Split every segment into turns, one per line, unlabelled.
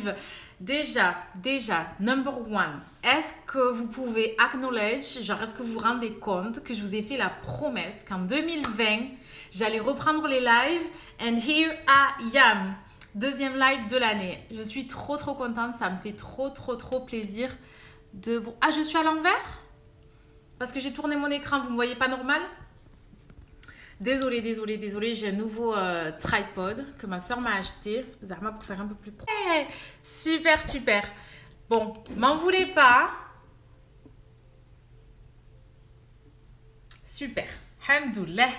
live. Déjà, number one, est-ce que vous pouvez acknowledge, genre est-ce que vous vous rendez compte que je vous ai fait la promesse qu'en 2020, j'allais reprendre les lives and here I am. Deuxième live de l'année. Je suis trop contente, ça me fait trop plaisir de vous... Ah, je suis à l'envers? Parce que j'ai tourné mon écran, vous me voyez pas normal? Désolée, j'ai un nouveau tripod que ma soeur m'a acheté, Zarma, pour faire un peu plus pro. Hey, super. Bon, m'en voulez pas. Super. Hamdoulah,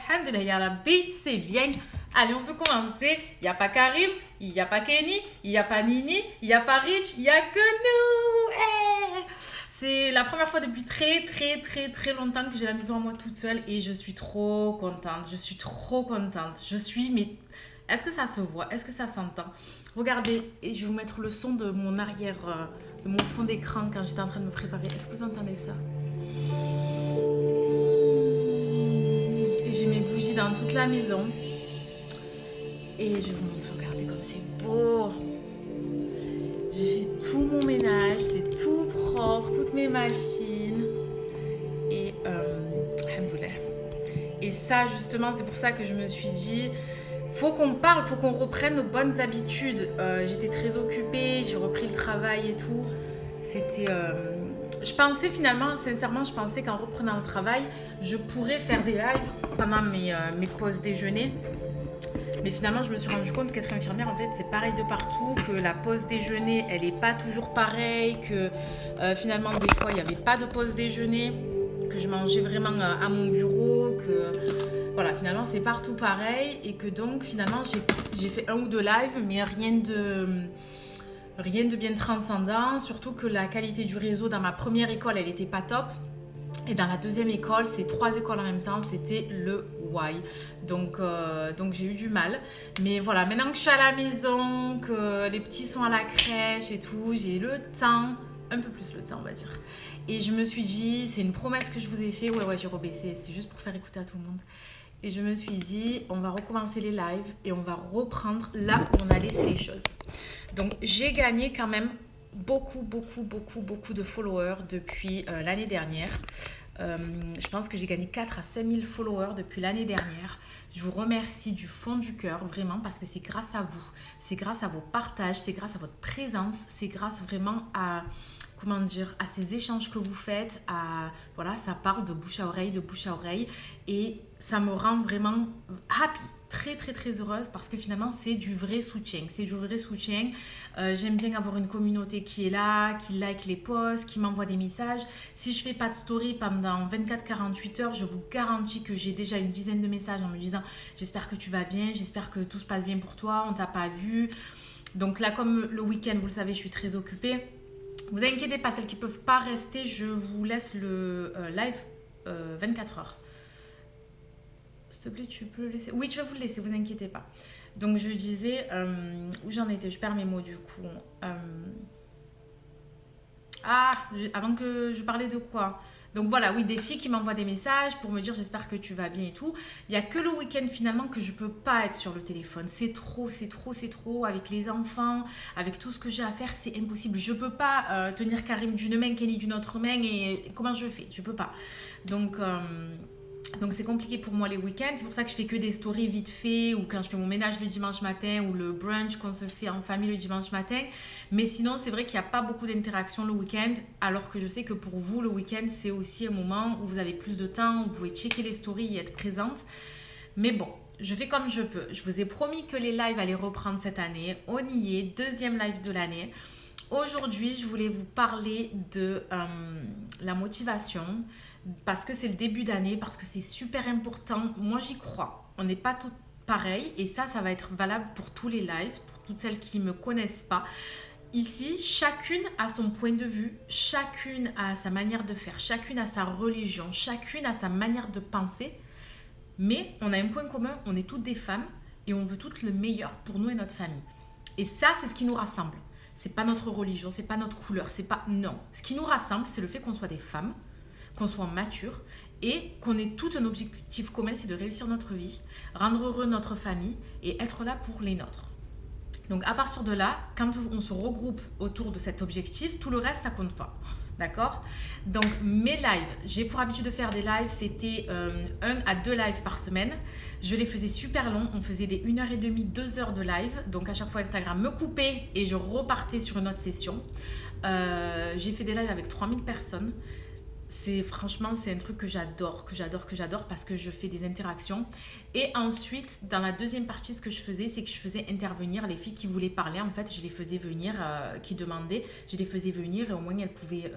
ya Rabbi, c'est bien. Allez, on peut commencer. Il n'y a pas Karim, il n'y a pas Kenny, il n'y a pas Nini, il n'y a pas Rich, il n'y a que nous. Hey, c'est la première fois depuis très longtemps que j'ai la maison à moi toute seule et je suis trop contente. Mais est-ce que ça se voit? Est-ce que ça s'entend? Regardez, et je vais vous mettre le son de mon arrière, de mon fond d'écran quand j'étais en train de me préparer. Est-ce que vous entendez ça? Et j'ai mes bougies dans toute la maison. Et je vais vous montrer, regardez comme c'est beau. J'ai fait tout mon ménage, c'est tout propre, toutes mes machines. Et alhamdoulilah. Et ça, justement, c'est pour ça que je me suis dit, faut qu'on parle, faut qu'on reprenne nos bonnes habitudes. J'étais très occupée, j'ai repris le travail et tout. C'était... je pensais finalement, sincèrement, qu'en reprenant le travail, je pourrais faire des lives pendant mes pauses déjeuner. Mais finalement, je me suis rendu compte qu'être infirmière, en fait, c'est pareil de partout, que la pause déjeuner, elle n'est pas toujours pareille, que finalement, des fois, il n'y avait pas de pause déjeuner, que je mangeais vraiment à mon bureau, que voilà, finalement, c'est partout pareil, et que donc, finalement, j'ai fait un ou deux lives, mais rien de bien transcendant, surtout que la qualité du réseau dans ma première école, elle n'était pas top. Et dans la deuxième école, c'est 3 écoles en même temps, c'était le why. Donc j'ai eu du mal. Mais voilà, maintenant que je suis à la maison, que les petits sont à la crèche et tout, j'ai le temps, un peu plus le temps on va dire. Et je me suis dit, c'est une promesse que je vous ai fait, ouais j'ai rebaissé, c'était juste pour faire écouter à tout le monde. Et je me suis dit, on va recommencer les lives et on va reprendre là où on a laissé les choses. Donc j'ai gagné quand même beaucoup de followers depuis l'année dernière. Je pense que j'ai gagné 4 à 5 000 followers depuis l'année dernière. Je vous remercie du fond du cœur, vraiment, parce que c'est grâce à vous, c'est grâce à vos partages, c'est grâce à votre présence, c'est grâce vraiment à, à ces échanges que vous faites, voilà, ça parle de bouche à oreille, et ça me rend vraiment happy. Très heureuse parce que finalement c'est du vrai soutien, j'aime bien avoir une communauté qui est là, qui like les posts, qui m'envoie des messages. Si je fais pas de story pendant 24-48 heures, je vous garantis que j'ai déjà une dizaine de messages en me disant j'espère que tu vas bien, j'espère que tout se passe bien pour toi, on t'a pas vu. Donc là, comme le week-end, vous le savez, je suis très occupée. Vous inquiétez pas, celles qui peuvent pas rester, je vous laisse le live 24 heures. S'il te plaît, tu peux le laisser. Oui, tu vas vous le laisser, vous inquiétez pas. Donc, je disais, où j'en étais, je perds mes mots du coup. Avant que je parlais de quoi? Donc voilà, oui, des filles qui m'envoient des messages pour me dire j'espère que tu vas bien et tout. Il n'y a que le week-end finalement que je peux pas être sur le téléphone. C'est trop. Avec les enfants, avec tout ce que j'ai à faire, c'est impossible. Je peux pas tenir Karim d'une main, Kenny d'une autre main et comment je fais? Je peux pas. Donc c'est compliqué pour moi les week-ends, c'est pour ça que je fais que des stories vite fait ou quand je fais mon ménage le dimanche matin ou le brunch qu'on se fait en famille le dimanche matin. Mais sinon c'est vrai qu'il n'y a pas beaucoup d'interaction le week-end, alors que je sais que pour vous le week-end c'est aussi un moment où vous avez plus de temps, où vous pouvez checker les stories et être présente. Mais bon, je fais comme je peux. Je vous ai promis que les lives allaient reprendre cette année, on y est, deuxième live de l'année. Aujourd'hui je voulais vous parler de la motivation, parce que c'est le début d'année, parce que c'est super important. Moi, j'y crois. On n'est pas toutes pareilles et ça va être valable pour tous les lives, pour toutes celles qui ne me connaissent pas. Ici, chacune a son point de vue, chacune a sa manière de faire, chacune a sa religion, chacune a sa manière de penser. Mais on a un point commun, on est toutes des femmes et on veut toutes le meilleur pour nous et notre famille. Et ça, c'est ce qui nous rassemble. C'est pas notre religion, c'est pas notre couleur, c'est pas... Non. Ce qui nous rassemble, c'est le fait qu'on soit des femmes, qu'on soit mature et qu'on ait tout un objectif commun, c'est de réussir notre vie, rendre heureux notre famille et être là pour les nôtres. Donc à partir de là, quand on se regroupe autour de cet objectif, tout le reste, ça compte pas. D'accord? Donc mes lives, j'ai pour habitude de faire des lives, c'était 1 à 2 lives par semaine. Je les faisais super longs, on faisait des 1h30, 2 heures de live. Donc à chaque fois Instagram me coupait et je repartais sur une autre session. J'ai fait des lives avec 3000 personnes. Franchement, c'est un truc que j'adore parce que je fais des interactions. Et ensuite, dans la deuxième partie, ce que je faisais, c'est que je faisais intervenir les filles qui voulaient parler. En fait, je les faisais venir, qui demandaient, je les faisais venir et au moins elles pouvaient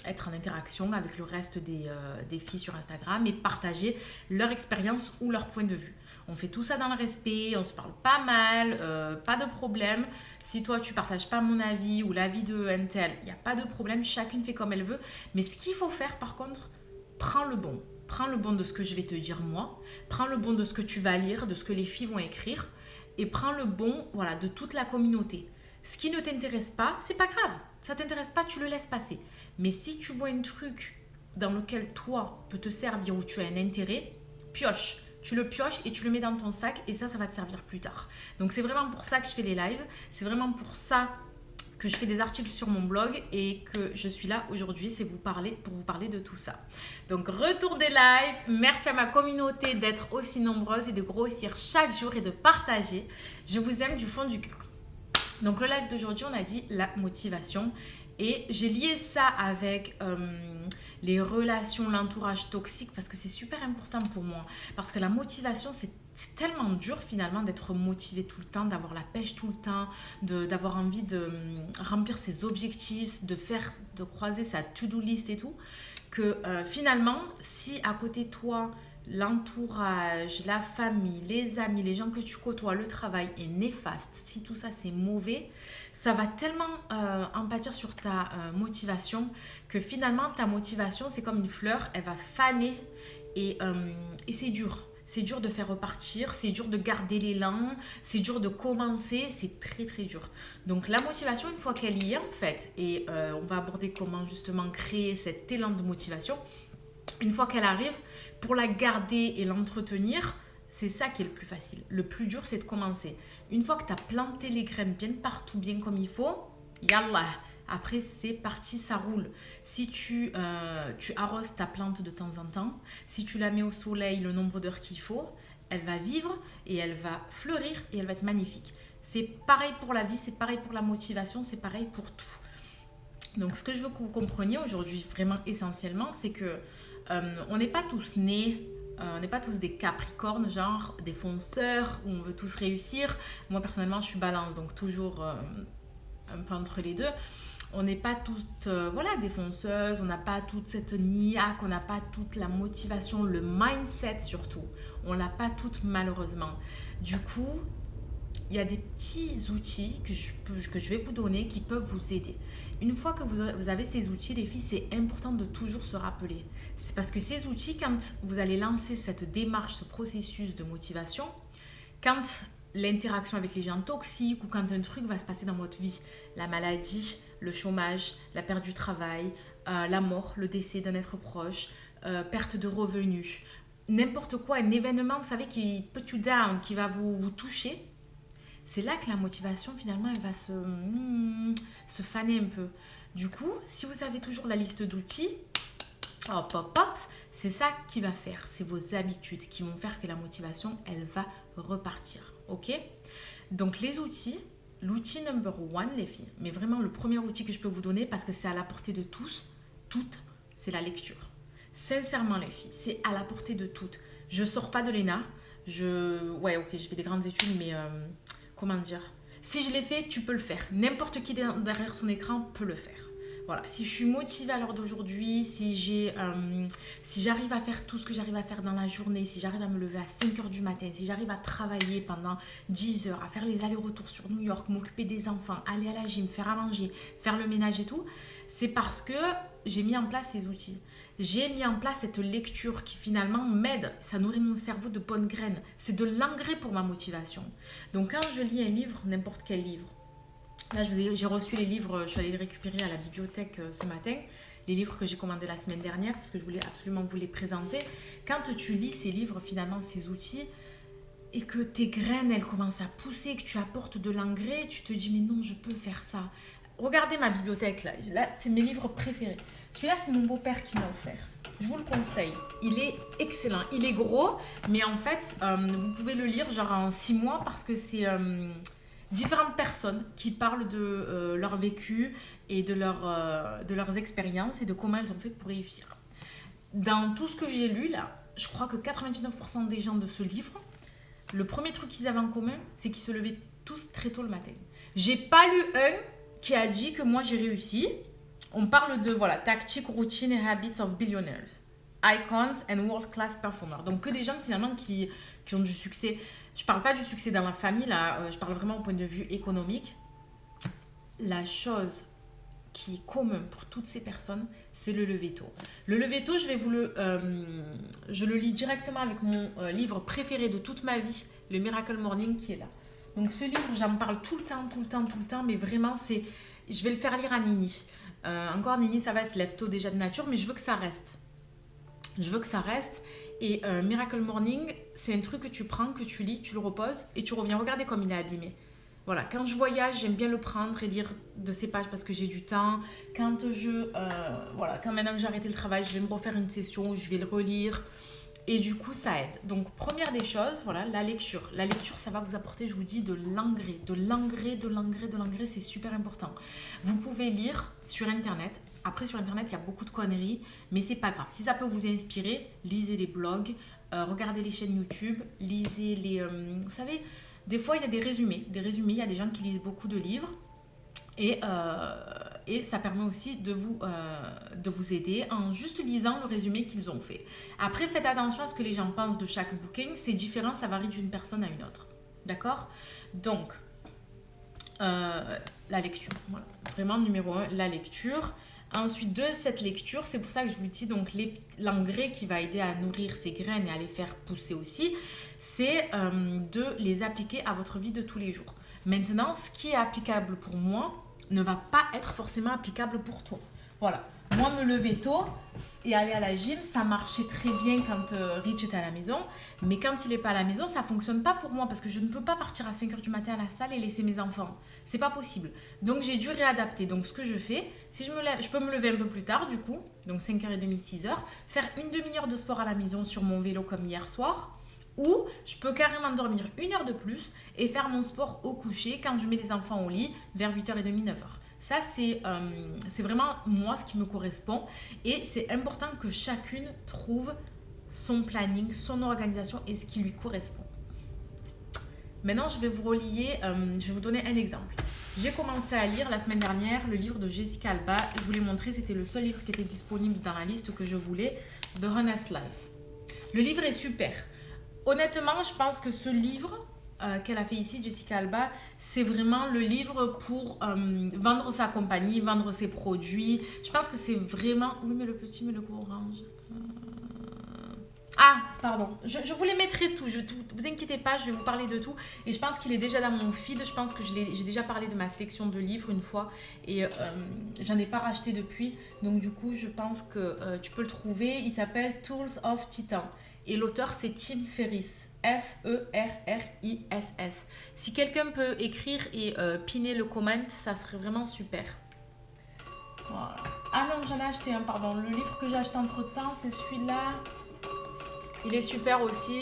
être en interaction avec le reste des filles sur Instagram et partager leur expérience ou leur point de vue. On fait tout ça dans le respect, on se parle pas mal, pas de problème. Si toi, tu partages pas mon avis ou l'avis de un tel, il n'y a pas de problème, chacune fait comme elle veut. Mais ce qu'il faut faire, par contre, prends le bon. Prends le bon de ce que je vais te dire moi, prends le bon de ce que tu vas lire, de ce que les filles vont écrire, et prends le bon, voilà, de toute la communauté. Ce qui ne t'intéresse pas, c'est pas grave. Ça t'intéresse pas, tu le laisses passer. Mais si tu vois un truc dans lequel toi peut te servir ou tu as un intérêt, pioche. Tu le pioches et tu le mets dans ton sac et ça va te servir plus tard. Donc c'est vraiment pour ça que je fais les lives. C'est vraiment pour ça que je fais des articles sur mon blog et que je suis là aujourd'hui, c'est pour vous parler de tout ça. Donc retour des lives, merci à ma communauté d'être aussi nombreuse et de grossir chaque jour et de partager. Je vous aime du fond du cœur. Donc le live d'aujourd'hui, on a dit la motivation et j'ai lié ça avec les relations, l'entourage toxique parce que c'est super important pour moi. Parce que la motivation, c'est tellement dur finalement d'être motivé tout le temps, d'avoir la pêche tout le temps, d'avoir envie de remplir ses objectifs, de croiser sa to-do list et tout, que finalement, si à côté de toi, l'entourage, la famille, les amis, les gens que tu côtoies, le travail est néfaste, si tout ça c'est mauvais, ça va tellement en pâtir sur ta motivation que finalement ta motivation c'est comme une fleur, elle va faner et c'est dur. C'est dur de faire repartir, c'est dur de garder l'élan, c'est dur de commencer, c'est très très dur. Donc la motivation, une fois qu'elle y est en fait, et on va aborder comment justement créer cet élan de motivation, une fois qu'elle arrive, pour la garder et l'entretenir, c'est ça qui est le plus facile. Le plus dur, c'est de commencer. Une fois que tu as planté les graines bien partout, bien comme il faut, yallah, après c'est parti, ça roule. Si tu arroses ta plante de temps en temps, si tu la mets au soleil le nombre d'heures qu'il faut, elle va vivre et elle va fleurir et elle va être magnifique. C'est pareil pour la vie, c'est pareil pour la motivation, c'est pareil pour tout. Donc ce que je veux que vous compreniez aujourd'hui vraiment essentiellement, c'est que on n'est pas tous nés, on n'est pas tous des capricornes, genre des fonceurs où on veut tous réussir. Moi personnellement je suis balance, donc toujours un peu entre les deux. On n'est pas toutes des fonceuses, on n'a pas toute cette niaque, on n'a pas toute la motivation, le mindset surtout. On l'a pas toutes malheureusement. Du coup, il y a des petits outils que je vais vous donner qui peuvent vous aider. Une fois que vous avez ces outils, les filles, c'est important de toujours se rappeler. C'est parce que ces outils, quand vous allez lancer cette démarche, ce processus de motivation, quand l'interaction avec les gens toxiques ou quand un truc va se passer dans votre vie, la maladie, le chômage, la perte du travail, la mort, le décès d'un être proche, perte de revenus, n'importe quoi, un événement, vous savez, qui put you down, qui va vous toucher, c'est là que la motivation, finalement, elle va se faner un peu. Du coup, si vous avez toujours la liste d'outils, hop, hop, hop, c'est ça qui va faire. C'est vos habitudes qui vont faire que la motivation, elle va repartir. Ok? Donc, les outils, l'outil number one, les filles, mais vraiment le premier outil que je peux vous donner parce que c'est à la portée de tous, toutes, c'est la lecture. Sincèrement, les filles, c'est à la portée de toutes. Je sors pas de l'ENA. Je fais des grandes études, mais... comment dire, si je l'ai fait, tu peux le faire. N'importe qui derrière son écran peut le faire. Voilà, si je suis motivée à l'heure d'aujourd'hui, si j'arrive à faire tout ce que j'arrive à faire dans la journée, si j'arrive à me lever à 5h du matin, si j'arrive à travailler pendant 10 heures, à faire les allers-retours sur New York, m'occuper des enfants, aller à la gym, faire à manger, faire le ménage et tout, c'est parce que j'ai mis en place ces outils. J'ai mis en place cette lecture qui finalement m'aide, ça nourrit mon cerveau de bonnes graines. C'est de l'engrais pour ma motivation. Donc quand je lis un livre, n'importe quel livre, là j'ai reçu les livres, je suis allée les récupérer à la bibliothèque ce matin, les livres que j'ai commandés la semaine dernière parce que je voulais absolument vous les présenter. Quand tu lis ces livres, finalement, ces outils, et que tes graines, elles commencent à pousser, que tu apportes de l'engrais, tu te dis, mais non, je peux faire ça. Regardez ma bibliothèque, là c'est mes livres préférés. Celui-là, c'est mon beau-père qui m'a offert. Je vous le conseille. Il est excellent. Il est gros, mais en fait, vous pouvez le lire genre en 6 mois parce que c'est différentes personnes qui parlent de leur vécu et de leurs expériences et de comment elles ont fait pour réussir. Dans tout ce que j'ai lu, là, je crois que 99% des gens de ce livre, le premier truc qu'ils avaient en commun, c'est qu'ils se levaient tous très tôt le matin. J'ai pas lu un qui a dit que moi j'ai réussi. On parle de tactiques, routines et habits of billionaires, icons and world class performers. Donc que des gens finalement qui ont du succès. Je parle pas du succès dans la famille là, je parle vraiment au point de vue économique. La chose qui est commune pour toutes ces personnes, c'est le lever tôt. Le lever tôt, je le lis directement avec mon livre préféré de toute ma vie, le Miracle Morning, qui est là. Donc ce livre, j'en parle tout le temps, mais vraiment, je vais le faire lire à Nini. Encore Nini, ça va, elle se lève tôt déjà de nature, mais je veux que ça reste. Et Miracle Morning, c'est un truc que tu prends, que tu lis, tu le reposes et tu reviens. Regardez comme il est abîmé. Voilà, quand je voyage, j'aime bien le prendre et lire de ces pages parce que j'ai du temps. Quand maintenant que j'ai arrêté le travail, je vais me refaire une session, je vais le relire. Et du coup, ça aide. Donc, première des choses, la lecture. La lecture, ça va vous apporter, je vous dis, de l'engrais. C'est super important. Vous pouvez lire sur Internet. Après, sur Internet, il y a beaucoup de conneries, mais c'est pas grave. Si ça peut vous inspirer, lisez les blogs, regardez les chaînes YouTube, lisez les... vous savez, des fois, il y a des résumés. Il y a des gens qui lisent beaucoup de livres. Et ça permet aussi de vous aider en juste lisant le résumé qu'ils ont fait. Après, faites attention à ce que les gens pensent de chaque booking. C'est différent, ça varie d'une personne à une autre. D'accord ? Donc, la lecture. Voilà. Vraiment, numéro 1, la lecture. Ensuite, de cette lecture, c'est pour ça que je vous dis donc l'engrais qui va aider à nourrir ces graines et à les faire pousser aussi, c'est de les appliquer à votre vie de tous les jours. Maintenant, ce qui est applicable pour moi ne va pas être forcément applicable pour toi. Voilà. Moi, me lever tôt et aller à la gym, ça marchait très bien quand Rich était à la maison. Mais quand il n'est pas à la maison, ça ne fonctionne pas pour moi parce que je ne peux pas partir à 5h du matin à la salle et laisser mes enfants. C'est pas possible. Donc, j'ai dû réadapter. Donc, ce que je fais, si je peux me lever un peu plus tard, du coup, donc 5h30, 6h, faire une demi-heure de sport à la maison sur mon vélo comme hier soir. Ou je peux carrément dormir 1 heure de plus et faire mon sport au coucher quand je mets les enfants au lit vers 8h30, 9h. Ça, c'est vraiment moi ce qui me correspond. Et c'est important que chacune trouve son planning, son organisation et ce qui lui correspond. Maintenant, je vais vous relier, je vais vous donner un exemple. J'ai commencé à lire la semaine dernière le livre de Jessica Alba. Je vous l'ai montré, c'était le seul livre qui était disponible dans la liste que je voulais, The Honest Life. Le livre est super. Honnêtement, je pense que ce livre qu'elle a fait ici, Jessica Alba, c'est vraiment le livre pour vendre sa compagnie, vendre ses produits. Je pense que c'est vraiment... Oui, mais le petit, mais le gros orange. Ah, pardon. Je vous les mettrai tous. Vous inquiétez pas, je vais vous parler de tout. Et je pense qu'il est déjà dans mon feed. Je pense que j'ai déjà parlé de ma sélection de livres une fois. Et j'en ai pas racheté depuis. Donc du coup, je pense que tu peux le trouver. Il s'appelle Tools of Titan. Et l'auteur, c'est Tim Ferriss. Ferriss. Si quelqu'un peut écrire et piner le comment, ça serait vraiment super. Voilà. Ah non, j'en ai acheté un, pardon. Le livre que j'ai acheté entre-temps, c'est celui-là. Il est super aussi.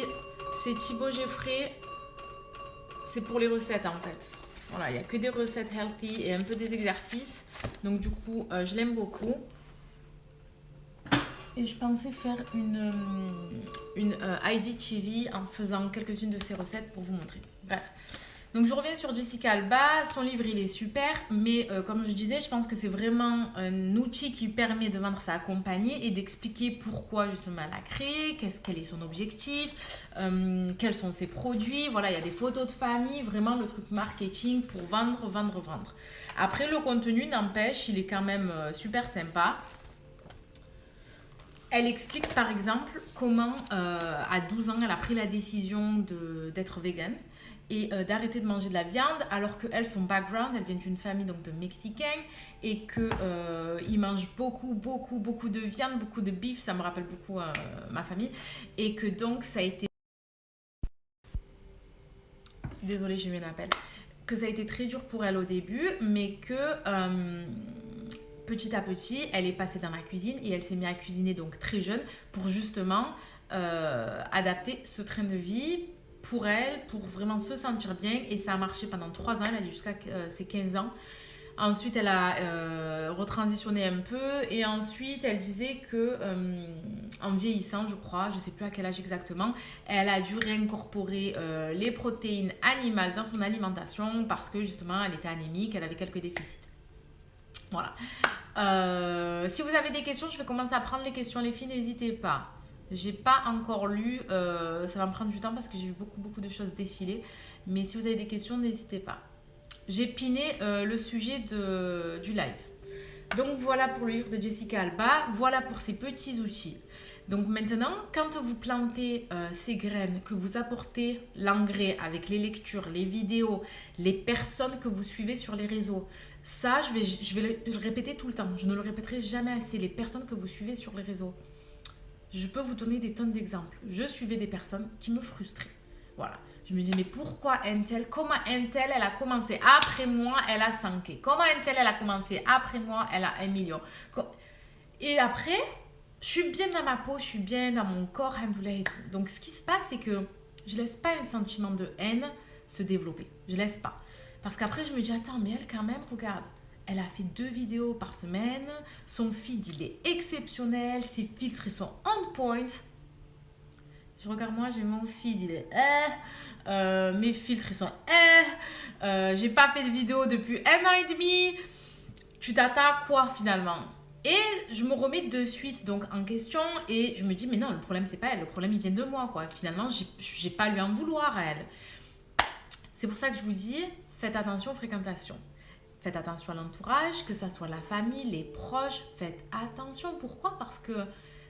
C'est Thibaut Jeffrey. C'est pour les recettes, en fait. Voilà, il n'y a que des recettes healthy et un peu des exercices. Donc, du coup, je l'aime beaucoup. Et je pensais faire une IGTV en faisant quelques-unes de ses recettes pour vous montrer. Bref. Donc, je reviens sur Jessica Alba. Son livre, il est super. Mais comme je disais, je pense que c'est vraiment un outil qui permet de vendre sa compagnie et d'expliquer pourquoi justement elle a créé, quel est son objectif, quels sont ses produits. Voilà, il y a des photos de famille. Vraiment le truc marketing pour vendre. Après, le contenu, n'empêche, il est quand même super sympa. Elle explique par exemple comment à 12 ans elle a pris la décision d'être végane et d'arrêter de manger de la viande alors que elle, son background, elle vient d'une famille donc de Mexicains et qu'ils mangent beaucoup de viande, beaucoup de beef, ça me rappelle beaucoup ma famille et que donc ça a été désolée, j'ai eu un appel, que ça a été très dur pour elle au début, mais que petit à petit, elle est passée dans la cuisine et elle s'est mise à cuisiner donc très jeune pour justement adapter ce train de vie pour elle, pour vraiment se sentir bien. Et ça a marché pendant 3 ans, elle a dit jusqu'à ses 15 ans. Ensuite, elle a retransitionné un peu et ensuite, elle disait que en vieillissant, je crois, je ne sais plus à quel âge exactement, elle a dû réincorporer les protéines animales dans son alimentation parce que justement, elle était anémique, elle avait quelques déficits. Voilà. Si vous avez des questions, je vais commencer à prendre les questions, les filles, n'hésitez pas. J'ai pas encore lu, ça va me prendre du temps parce que j'ai eu beaucoup de choses défiler. Mais si vous avez des questions, n'hésitez pas. J'ai piné le sujet du live. Donc voilà pour le livre de Jessica Alba, voilà pour ces petits outils. Donc maintenant, quand vous plantez ces graines, que vous apportez l'engrais avec les lectures, les vidéos, les personnes que vous suivez sur les réseaux, ça, je vais le répéter tout le temps. Je ne le répéterai jamais assez. Les personnes que vous suivez sur les réseaux. Je peux vous donner des tonnes d'exemples. Je suivais des personnes qui me frustraient. Voilà. Je me dis, mais pourquoi Intel, comment Intel, elle a commencé après moi, elle a 100K. Comment Intel, elle a commencé après moi, elle a 1 million. Et après, je suis bien dans ma peau, je suis bien dans mon corps, et tout. Donc, ce qui se passe, c'est que je ne laisse pas un sentiment de haine se développer. Je ne laisse pas. Parce qu'après, je me dis, attends, mais elle, quand même, regarde. Elle a fait 2 vidéos par semaine. Son feed, il est exceptionnel. Ses filtres, ils sont on point. Je regarde moi, j'ai mon feed, il est mes filtres, ils sont j'ai pas fait de vidéo depuis 1 an et demi. Tu t'attends à quoi finalement? Et je me remets de suite donc en question et je me dis, mais non, le problème, c'est pas elle. Le problème, il vient de moi, quoi. Finalement, j'ai pas à lui en vouloir à elle. C'est pour ça que je vous dis, faites attention aux fréquentations. Faites attention à l'entourage, que ça soit la famille, les proches. Faites attention. Pourquoi? Parce que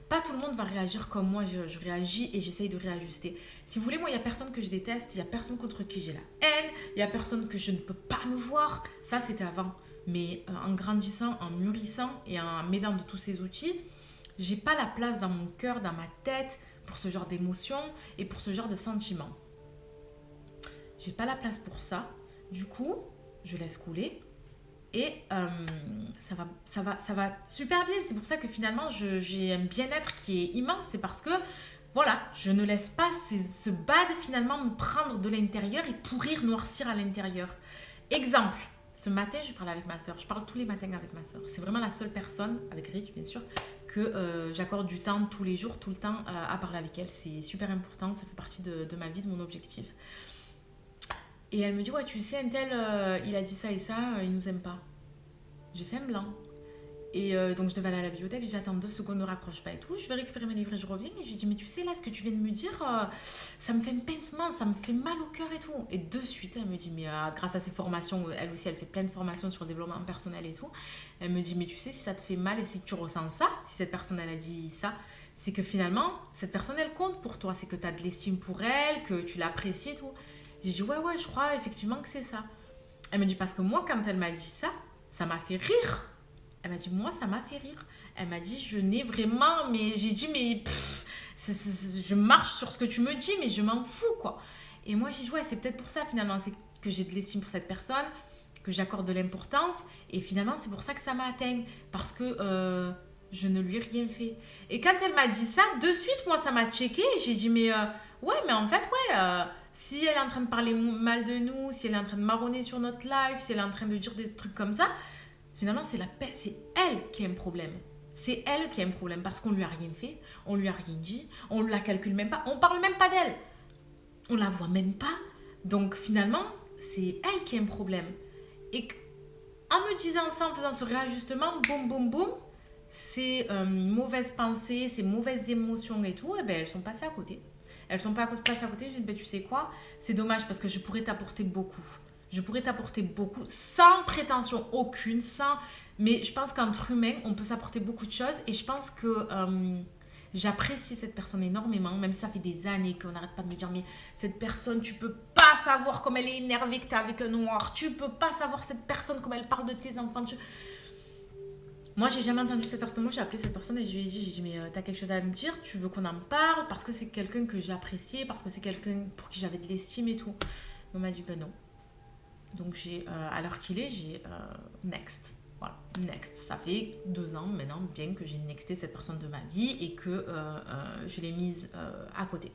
pas tout le monde va réagir comme moi je réagis et j'essaye de réajuster. Si vous voulez, moi, il n'y a personne que je déteste, il n'y a personne contre qui j'ai la haine, il n'y a personne que je ne peux pas me voir. Ça, c'était avant. Mais en grandissant, en mûrissant et en m'aidant de tous ces outils, j'ai pas la place dans mon cœur, dans ma tête pour ce genre d'émotions et pour ce genre de sentiments. J'ai pas la place pour ça. Du coup, je laisse couler. Et ça va super bien. C'est pour ça que finalement, j'ai un bien-être qui est immense. C'est parce que, voilà, je ne laisse pas ce bad finalement me prendre de l'intérieur et pourrir, noircir à l'intérieur. Exemple, ce matin, je parle avec ma soeur. Je parle tous les matins avec ma soeur. C'est vraiment la seule personne, avec Rich bien sûr, que j'accorde du temps tous les jours, tout le temps à parler avec elle. C'est super important. Ça fait partie de ma vie, de mon objectif. Et elle me dit, ouais, tu sais, Intel, il a dit ça et ça, il nous aime pas. J'ai fait un blanc. Et donc, je devais aller à la bibliothèque. J'ai dit, attends 2 secondes, ne raccroche pas et tout. Je vais récupérer mes livres et je reviens. Et je lui dis, mais tu sais, là, ce que tu viens de me dire, ça me fait un pincement, ça me fait mal au cœur et tout. Et de suite, elle me dit, mais grâce à ses formations, elle aussi, elle fait plein de formations sur le développement personnel et tout. Elle me dit, mais tu sais, si ça te fait mal et si tu ressens ça, si cette personne, elle a dit ça, c'est que finalement, cette personne, elle compte pour toi. C'est que tu as de l'estime pour elle, que tu l'apprécies et tout. J'ai dit, ouais, je crois effectivement que c'est ça. Elle me dit, parce que moi, quand elle m'a dit ça, ça m'a fait rire. Elle m'a dit, moi, ça m'a fait rire. Elle m'a dit, je n'ai vraiment... Mais j'ai dit, mais je marche sur ce que tu me dis, mais je m'en fous, quoi. Et moi, j'ai dit, ouais, c'est peut-être pour ça, finalement. C'est que j'ai de l'estime pour cette personne, que j'accorde de l'importance. Et finalement, c'est pour ça que ça m'a atteint. Parce que je ne lui ai rien fait. Et quand elle m'a dit ça, de suite, moi, ça m'a checké. Et j'ai dit, mais ouais, mais en fait, ouais... si elle est en train de parler mal de nous, si elle est en train de marronner sur notre live, si elle est en train de dire des trucs comme ça, finalement, c'est elle qui a un problème. C'est elle qui a un problème parce qu'on lui a rien fait, on lui a rien dit, on la calcule même pas, on parle même pas d'elle. On la voit même pas. Donc finalement, c'est elle qui a un problème. Et en me disant ça, en faisant ce réajustement, boum, boum, boum, ces mauvaises pensées, ces mauvaises émotions et tout, eh ben, elles sont passées à côté. Elles sont pas passées à côté. Je dis, ben, tu sais quoi, c'est dommage parce que je pourrais t'apporter beaucoup. Je pourrais t'apporter beaucoup, sans prétention aucune, mais je pense qu'entre humains, on peut s'apporter beaucoup de choses. Et je pense que j'apprécie cette personne énormément, même si ça fait des années qu'on n'arrête pas de me dire, mais cette personne, tu peux pas savoir comme elle est énervée que t'es avec un noir. Tu peux pas savoir cette personne, comme elle parle de tes enfants. Moi, j'ai jamais entendu cette personne. Moi, j'ai appelé cette personne et je lui ai dit, mais t'as quelque chose à me dire? Tu veux qu'on en parle? Parce que c'est quelqu'un que j'ai apprécié, parce que c'est quelqu'un pour qui j'avais de l'estime et tout. On m'a dit ben non. Donc j'ai, à l'heure qu'il est, j'ai next. Voilà, next. Ça fait 2 ans maintenant bien que j'ai nexté cette personne de ma vie et que je l'ai mise à côté.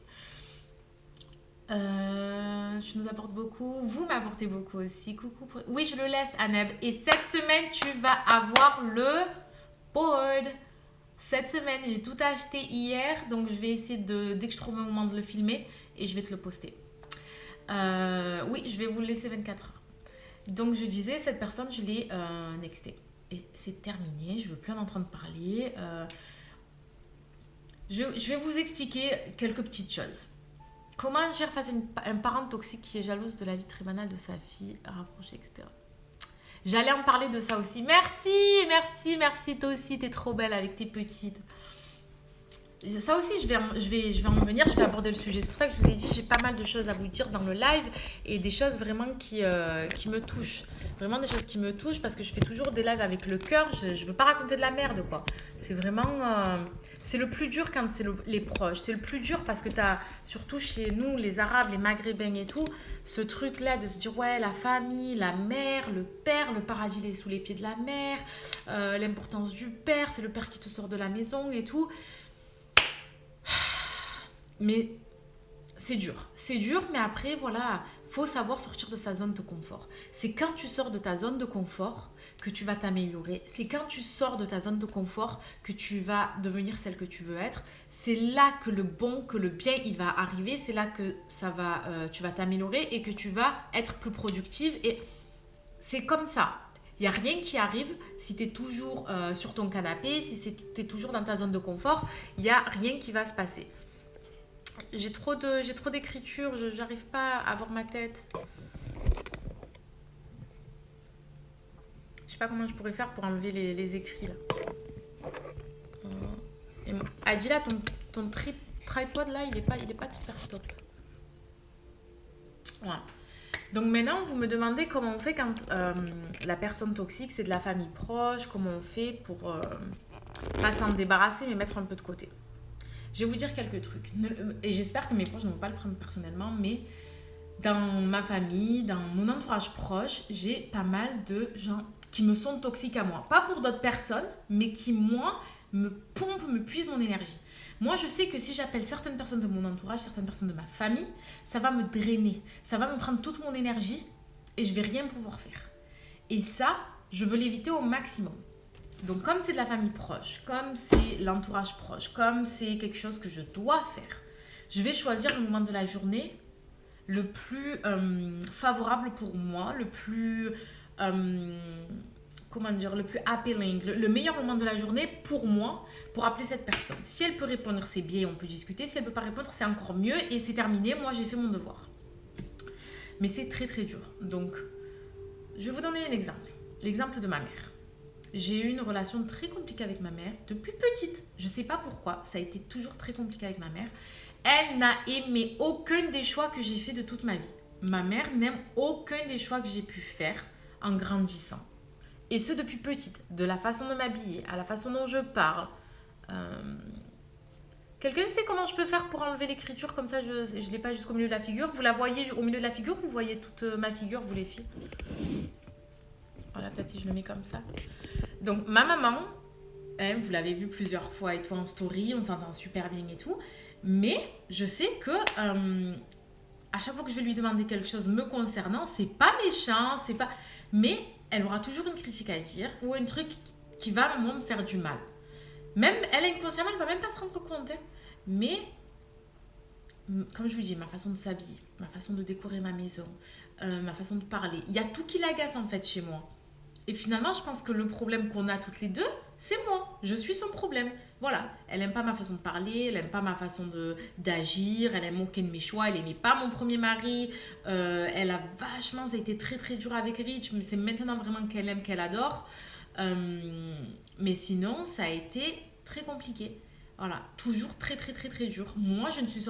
Tu nous apportes beaucoup. Vous m'apportez beaucoup aussi. Coucou. Oui, je le laisse, Aneb. Et cette semaine, tu vas avoir le board. Cette semaine, j'ai tout acheté hier. Donc, je vais essayer dès que je trouve un moment de le filmer. Et je vais te le poster. Oui, je vais vous le laisser 24 heures. Donc, je disais, cette personne, je l'ai nextée. Et c'est terminé. Je ne veux plus en entendre parler. Je vais vous expliquer quelques petites choses. Comment agir face à un parent toxique qui est jalouse de la vie très banale de sa fille, rapprochée, etc. J'allais en parler de ça aussi. Merci, toi aussi, t'es trop belle avec tes petites. Ça aussi, je vais en venir, je vais aborder le sujet. C'est pour ça que je vous ai dit, j'ai pas mal de choses à vous dire dans le live et des choses vraiment qui me touchent. Vraiment des choses qui me touchent parce que je fais toujours des lives avec le cœur. Je veux pas raconter de la merde, quoi. C'est vraiment... c'est le plus dur quand c'est les proches. C'est le plus dur parce que t'as, surtout chez nous, les Arabes, les Maghrébins et tout, ce truc-là de se dire, ouais, la famille, la mère, le père, le paradis il est sous les pieds de la mère, l'importance du père, c'est le père qui te sort de la maison et tout. Mais c'est dur, mais après, voilà, faut savoir sortir de sa zone de confort. C'est quand tu sors de ta zone de confort que tu vas t'améliorer. C'est quand tu sors de ta zone de confort que tu vas devenir celle que tu veux être. C'est là que le bien, il va arriver. C'est là que tu vas t'améliorer et que tu vas être plus productive. Et c'est comme ça. Il n'y a rien qui arrive si tu es toujours sur ton canapé, si tu es toujours dans ta zone de confort. Il n'y a rien qui va se passer. J'ai trop d'écriture, j'arrive pas à voir ma tête. Je sais pas comment je pourrais faire pour enlever les écrits là. Adila, ton tripod là, il est pas super top. Voilà. Donc maintenant, vous me demandez comment on fait quand la personne toxique, c'est de la famille proche, comment on fait pour pas s'en débarrasser, mais mettre un peu de côté. Je vais vous dire quelques trucs. Et j'espère que mes proches ne vont pas le prendre personnellement, mais dans ma famille, dans mon entourage proche, j'ai pas mal de gens qui me sont toxiques à moi. Pas pour d'autres personnes, mais qui, moi, me pompent, me puisent mon énergie. Moi, je sais que si j'appelle certaines personnes de mon entourage, certaines personnes de ma famille, ça va me drainer. Ça va me prendre toute mon énergie et je vais rien pouvoir faire. Et ça, je veux l'éviter au maximum. Donc, comme c'est de la famille proche, comme c'est l'entourage proche, comme c'est quelque chose que je dois faire, je vais choisir le moment de la journée le plus favorable pour moi, le plus, le plus appealing, le meilleur moment de la journée pour moi, pour appeler cette personne. Si elle peut répondre, c'est bien, on peut discuter. Si elle ne peut pas répondre, c'est encore mieux et c'est terminé. Moi, j'ai fait mon devoir. Mais c'est très, très dur. Donc, je vais vous donner un exemple. L'exemple de ma mère. J'ai eu une relation très compliquée avec ma mère depuis petite. Je ne sais pas pourquoi. Ça a été toujours très compliqué avec ma mère. Elle n'a aimé aucun des choix que j'ai fait de toute ma vie. Ma mère n'aime aucun des choix que j'ai pu faire en grandissant. Et ce depuis petite. De la façon de m'habiller, à la façon dont je parle. Quelqu'un sait comment je peux faire pour enlever l'écriture comme ça je ne l'ai pas jusqu'au milieu de la figure. Vous la voyez au milieu de la figure ou vous voyez toute ma figure, vous les filles? Voilà, peut-être si je le mets comme ça. Donc, ma maman, vous l'avez vu plusieurs fois et tout en story, on s'entend super bien et tout. Mais je sais que à chaque fois que je vais lui demander quelque chose me concernant, c'est pas méchant, c'est pas... Mais elle aura toujours une critique à dire ou un truc qui va, moi, me faire du mal. Même, elle inconsciemment, elle va même pas se rendre compte. Hein. Mais, comme je vous dis, ma façon de s'habiller, ma façon de décorer ma maison, ma façon de parler, il y a tout qui l'agace en fait chez moi. Et finalement, je pense que le problème qu'on a toutes les deux, c'est moi. Je suis son problème. Voilà. Elle n'aime pas ma façon de parler, elle n'aime pas ma façon d'agir, elle aime aucun de mes choix, elle n'aimait pas mon premier mari. Elle a vachement, ça a été très très dur avec Rich, mais c'est maintenant vraiment qu'elle aime, qu'elle adore. Mais sinon, ça a été très compliqué. Voilà, toujours très très très très dur. Moi, je ne suis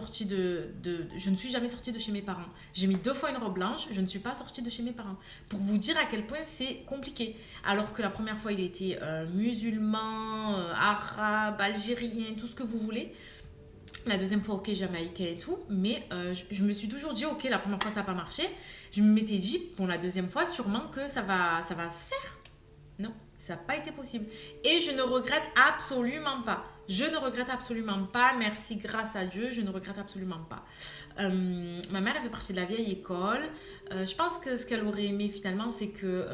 jamais sortie de chez mes parents. J'ai mis 2 fois une robe blanche, je ne suis pas sortie de chez mes parents. Pour vous dire à quel point c'est compliqué. Alors que la première fois, il était musulman, arabe, algérien, tout ce que vous voulez. La deuxième fois, ok, jamaïcain et tout. Mais je me suis toujours dit, ok, la première fois, ça n'a pas marché. Je me m'étais dit, bon, la deuxième fois, sûrement que ça va se faire. Non, ça n'a pas été possible. Et je ne regrette absolument pas. Je ne regrette absolument pas. Merci, grâce à Dieu, je ne regrette absolument pas. Ma mère, elle fait partie de la vieille école. Je pense que ce qu'elle aurait aimé finalement, c'est que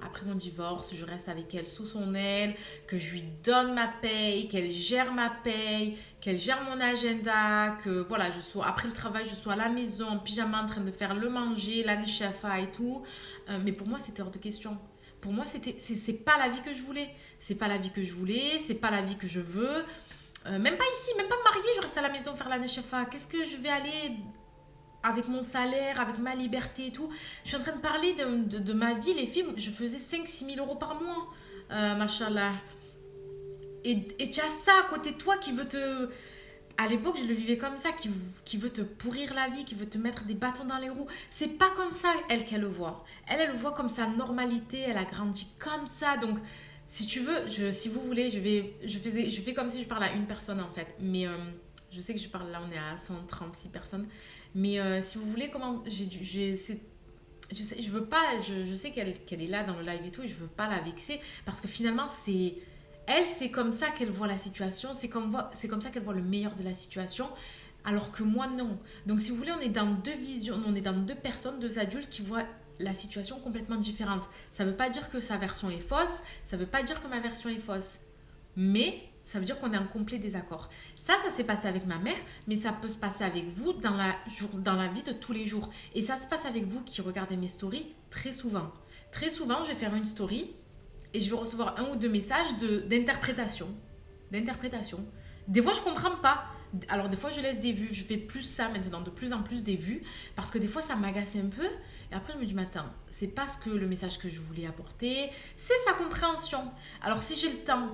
après mon divorce, je reste avec elle sous son aile, que je lui donne ma paye, qu'elle gère ma paye, qu'elle gère mon agenda, que voilà, je sois après le travail, je sois à la maison en pyjama en train de faire le manger, la nchafa et tout. Mais pour moi, c'était hors de question. Pour moi, c'est pas la vie que je voulais. C'est pas la vie que je voulais, c'est pas la vie que je veux. Même pas ici, même pas mariée, je reste à la maison faire la nchafa. Qu'est-ce que je vais aller avec mon salaire, avec ma liberté et tout. Je suis en train de parler de ma vie, les filles. Je faisais 5 000 à 6 000 euros par mois, machallah. Et tu as ça à côté de toi qui veut te... À l'époque, je le vivais comme ça, qui veut te pourrir la vie, qui veut te mettre des bâtons dans les roues. C'est pas comme ça, elle, qu'elle le voit. Elle le voit comme sa normalité, elle a grandi comme ça. Donc, si tu veux, si vous voulez, je fais comme si je parle à une personne, en fait. Mais je sais que je parle, là, on est à 136 personnes. Mais si vous voulez, comment... je veux pas... Je sais qu'elle est là dans le live et tout, et je veux pas la vexer. Parce que finalement, c'est comme ça qu'elle voit la situation, c'est comme ça qu'elle voit le meilleur de la situation, alors que moi, non. Donc, si vous voulez, on est dans deux visions, on est dans deux personnes, deux adultes qui voient la situation complètement différente. Ça ne veut pas dire que sa version est fausse, ça ne veut pas dire que ma version est fausse. Mais ça veut dire qu'on est en complet désaccord. Ça s'est passé avec ma mère, mais ça peut se passer avec vous dans la vie de tous les jours. Et ça se passe avec vous qui regardez mes stories très souvent. Très souvent, je vais faire une story et je vais recevoir un ou deux messages d'interprétation. Des fois, je ne comprends pas. Alors, des fois, je laisse des vues. Je fais plus ça maintenant, de plus en plus des vues. Parce que des fois, ça m'agace un peu. Et après, je me dis, mais attends, c'est pas le message que je voulais apporter. C'est sa compréhension. Alors, si j'ai le temps,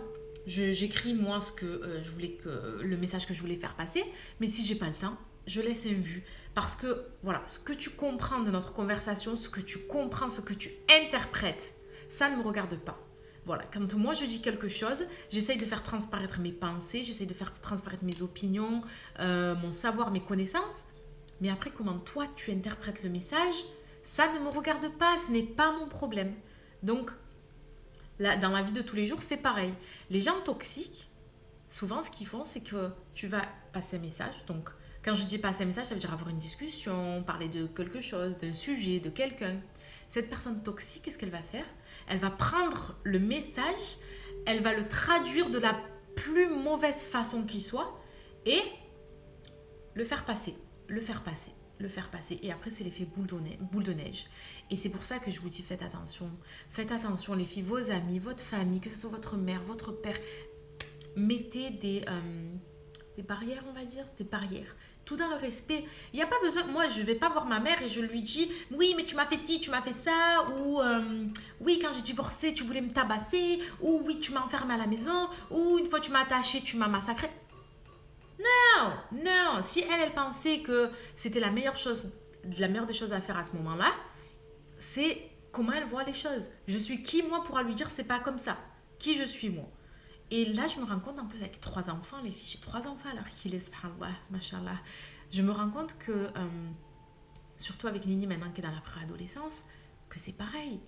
j'écris moi le message que je voulais faire passer. Mais si j'ai pas le temps, je laisse une vue. Parce que, voilà, ce que tu comprends de notre conversation, ce que tu comprends, ce que tu interprètes, ça ne me regarde pas. Voilà, quand moi je dis quelque chose, j'essaye de faire transparaître mes pensées, j'essaye de faire transparaître mes opinions, mon savoir, mes connaissances. Mais après, comment toi tu interprètes le message, ça ne me regarde pas, ce n'est pas mon problème. Donc, là, dans la vie de tous les jours, c'est pareil. Les gens toxiques, souvent ce qu'ils font, c'est que tu vas passer un message. Donc, quand je dis passer un message, ça veut dire avoir une discussion, parler de quelque chose, d'un sujet, de quelqu'un. Cette personne toxique, qu'est-ce qu'elle va faire ? Elle va prendre le message, elle va le traduire de la plus mauvaise façon qui soit et le faire passer. Et après, c'est l'effet boule de neige. Et c'est pour ça que je vous dis, faites attention. Faites attention, les filles, vos amis, votre famille, que ce soit votre mère, votre père. Mettez des barrières, on va dire, des barrières. Tout dans le respect. Il n'y a pas besoin... Moi, je ne vais pas voir ma mère et je lui dis « Oui, mais tu m'as fait ci, tu m'as fait ça. » Ou « Oui, quand j'ai divorcé, tu voulais me tabasser. » Ou « Oui, tu m'as enfermé à la maison. » Ou « Une fois, tu m'as attaché, tu m'as massacré. » Non. Si elle pensait que c'était la meilleure des choses à faire à ce moment-là, c'est comment elle voit les choses. Je suis qui, moi, pour lui dire « C'est pas comme ça. » Qui je suis, moi. Et là, je me rends compte, en plus, avec 3 enfants, les filles, j'ai 3 enfants, alors qu'il est, subhanallah, mashallah. Je me rends compte que, surtout avec Nini, maintenant qui est dans la préadolescence, que c'est pareil.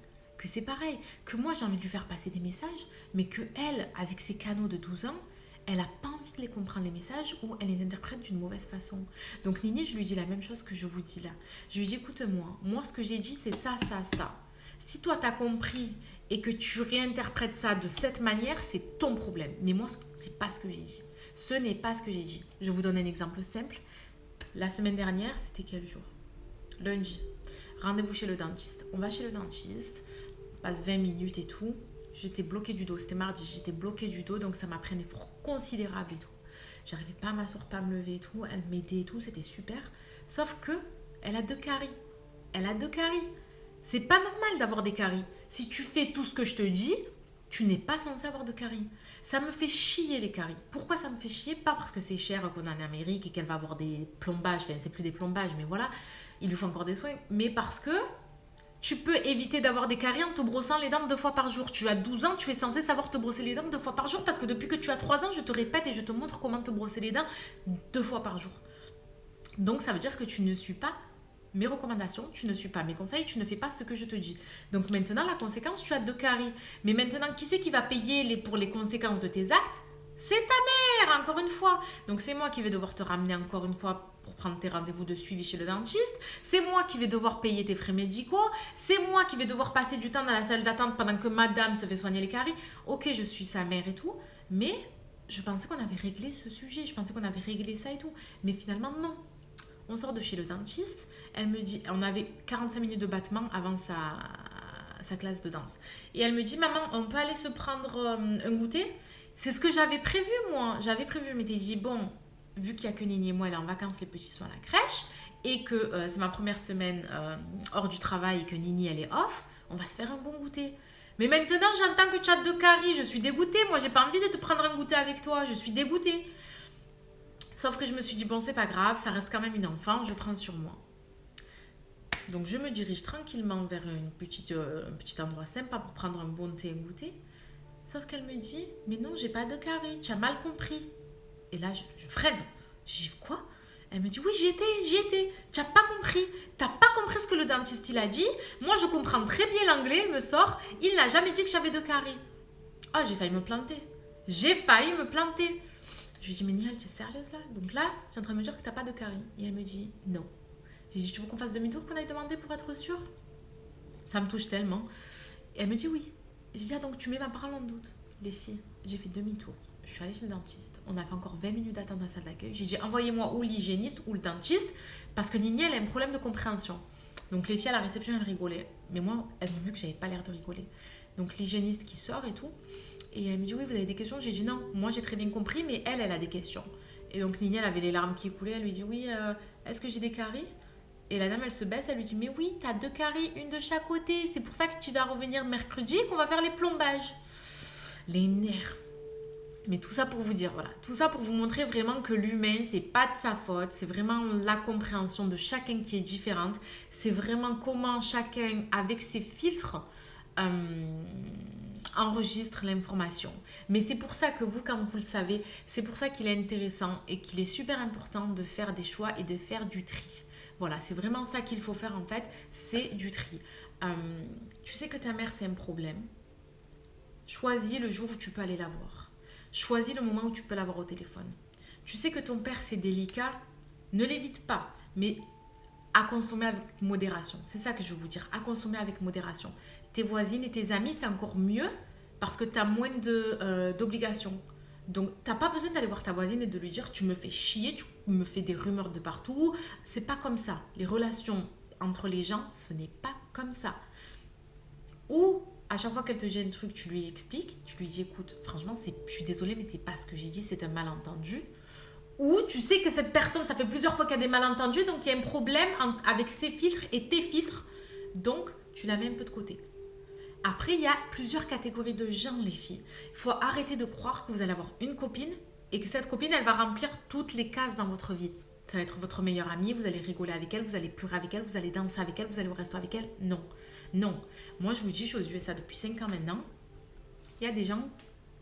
Que moi, j'ai envie de lui faire passer des messages, mais que elle, avec ses canaux de 12 ans, elle n'a pas envie de les comprendre, les messages, ou elle les interprète d'une mauvaise façon. Donc, Nini, je lui dis la même chose que je vous dis là. Je lui dis, écoute-moi, moi, ce que j'ai dit, c'est ça. Si toi, t'as compris et que tu réinterprètes ça de cette manière, c'est ton problème. Mais moi, c'est pas ce que j'ai dit. Ce n'est pas ce que j'ai dit. Je vous donne un exemple simple. La semaine dernière, c'était quel jour ? Lundi. Rendez-vous chez le dentiste. On va chez le dentiste, on passe 20 minutes et tout. J'étais bloquée du dos. C'était mardi, j'étais bloquée du dos, donc ça m'a pris un effort considérable et tout. J'arrivais pas à m'asseoir, pas à me lever et tout. Elle m'aidait et tout, c'était super. Sauf que elle a 2 caries. C'est pas normal d'avoir des caries. Si tu fais tout ce que je te dis, tu n'es pas censé avoir de caries. Ça me fait chier les caries. Pourquoi ça me fait chier ? Pas parce que c'est cher, qu'on est en Amérique et qu'elle va avoir des plombages. Enfin, c'est plus des plombages, mais voilà, il lui faut encore des soins. Mais parce que tu peux éviter d'avoir des caries en te brossant les dents 2 fois par jour. Tu as 12 ans, tu es censé savoir te brosser les dents 2 fois par jour parce que depuis que tu as 3 ans, je te répète et je te montre comment te brosser les dents 2 fois par jour. Donc, ça veut dire que tu ne suis pas mes recommandations, tu ne suis pas mes conseils, tu ne fais pas ce que je te dis. Donc maintenant, la conséquence, tu as 2 caries. Mais maintenant, qui c'est qui va payer pour les conséquences de tes actes? C'est ta mère, encore une fois. Donc c'est moi qui vais devoir te ramener encore une fois pour prendre tes rendez-vous de suivi chez le dentiste. C'est moi qui vais devoir payer tes frais médicaux. C'est moi qui vais devoir passer du temps dans la salle d'attente pendant que madame se fait soigner les caries. Ok, je suis sa mère et tout, mais je pensais qu'on avait réglé ce sujet. Je pensais qu'on avait réglé ça et tout. Mais finalement, non. On sort de chez le dentiste, elle me dit, on avait 45 minutes de battement avant sa classe de danse. Et elle me dit, maman, on peut aller se prendre un goûter? C'est ce que j'avais prévu, moi. J'avais prévu, je m'étais dit, bon, vu qu'il n'y a que Nini et moi, elle est en vacances, les petits sont à la crèche, et que c'est ma première semaine hors du travail et que Nini, elle est off, on va se faire un bon goûter. Mais maintenant, j'entends que tu as 2 caries, je suis dégoûtée. Moi, j'ai pas envie de te prendre un goûter avec toi, je suis dégoûtée. Sauf que je me suis dit, bon, c'est pas grave, ça reste quand même une enfant, je prends sur moi. Donc, je me dirige tranquillement vers un petit endroit sympa pour prendre un bon thé, un goûter. Sauf qu'elle me dit, mais non, j'ai pas de caries, tu as mal compris. Et là, je freine. Je dis, quoi? Elle me dit, oui, j'y étais. Tu n'as pas compris. Tu n'as pas compris ce que le dentiste il a dit. Moi, je comprends très bien l'anglais, il me sort. Il n'a jamais dit que j'avais de caries. Ah, j'ai failli me planter. Je lui dis, mais Nihal, tu es sérieuse là? Donc là, je suis en train de me dire que tu n'as pas de caries. Et elle me dit, non. J'ai dit, tu veux qu'on fasse demi-tour, qu'on aille demander pour être sûre? Ça me touche tellement. Et elle me dit, oui. J'ai dit, ah, donc tu mets ma parole en doute. Les filles, j'ai fait demi-tour. Je suis allée chez le dentiste. On a fait encore 20 minutes d'attente dans la salle d'accueil. J'ai dit, envoyez-moi ou l'hygiéniste ou le dentiste parce que Nini, elle a un problème de compréhension. Donc les filles à la réception, elles rigolaient. Mais moi, elles ont vu que j'avais pas l'air de rigoler. Donc l'hygiéniste qui sort et tout. Et elle me dit, oui, vous avez des questions? J'ai dit, non, moi j'ai très bien compris, mais elle a des questions. Et donc Nini, elle avait les larmes qui coulaient. Elle lui dit, oui, est-ce que j'ai des caries? Et la dame, elle se baisse, elle lui dit, mais oui, t'as 2 caries, une de chaque côté. C'est pour ça que tu vas revenir mercredi et qu'on va faire les plombages. Les nerfs. Mais tout ça pour vous dire, voilà, tout ça pour vous montrer vraiment que l'humain, c'est pas de sa faute, c'est vraiment la compréhension de chacun qui est différente, c'est vraiment comment chacun, avec ses filtres, enregistre l'information. Mais c'est pour ça que vous, quand vous le savez, c'est pour ça qu'il est intéressant et qu'il est super important de faire des choix et de faire du tri. Voilà, c'est vraiment ça qu'il faut faire en fait, c'est du tri. Tu sais que ta mère, c'est un problème. Choisis le jour où tu peux aller la voir. Choisis le moment où tu peux l'avoir au téléphone. Tu sais que ton père, c'est délicat, ne l'évite pas, mais à consommer avec modération. C'est ça que je veux vous dire, à consommer avec modération. Tes voisines et tes amis, c'est encore mieux parce que tu as moins d'obligations. Donc, tu n'as pas besoin d'aller voir ta voisine et de lui dire « tu me fais chier, tu me fais des rumeurs de partout ». C'est pas comme ça. Les relations entre les gens, ce n'est pas comme ça. Ou à chaque fois qu'elle te dit un truc, tu lui expliques, tu lui dis écoute, franchement, je suis désolée, mais c'est pas ce que j'ai dit, c'est un malentendu. Ou tu sais que cette personne, ça fait plusieurs fois qu'il y a des malentendus, donc il y a un problème avec ses filtres et tes filtres, donc tu la mets un peu de côté. Après, il y a plusieurs catégories de gens, les filles. Il faut arrêter de croire que vous allez avoir une copine et que cette copine, elle va remplir toutes les cases dans votre vie. Ça va être votre meilleure amie, vous allez rigoler avec elle, vous allez pleurer avec elle, vous allez danser avec elle, vous allez au resto avec elle. Non. Non. Moi, je vous dis, je suis aux USA depuis 5 ans maintenant. Il y a des gens...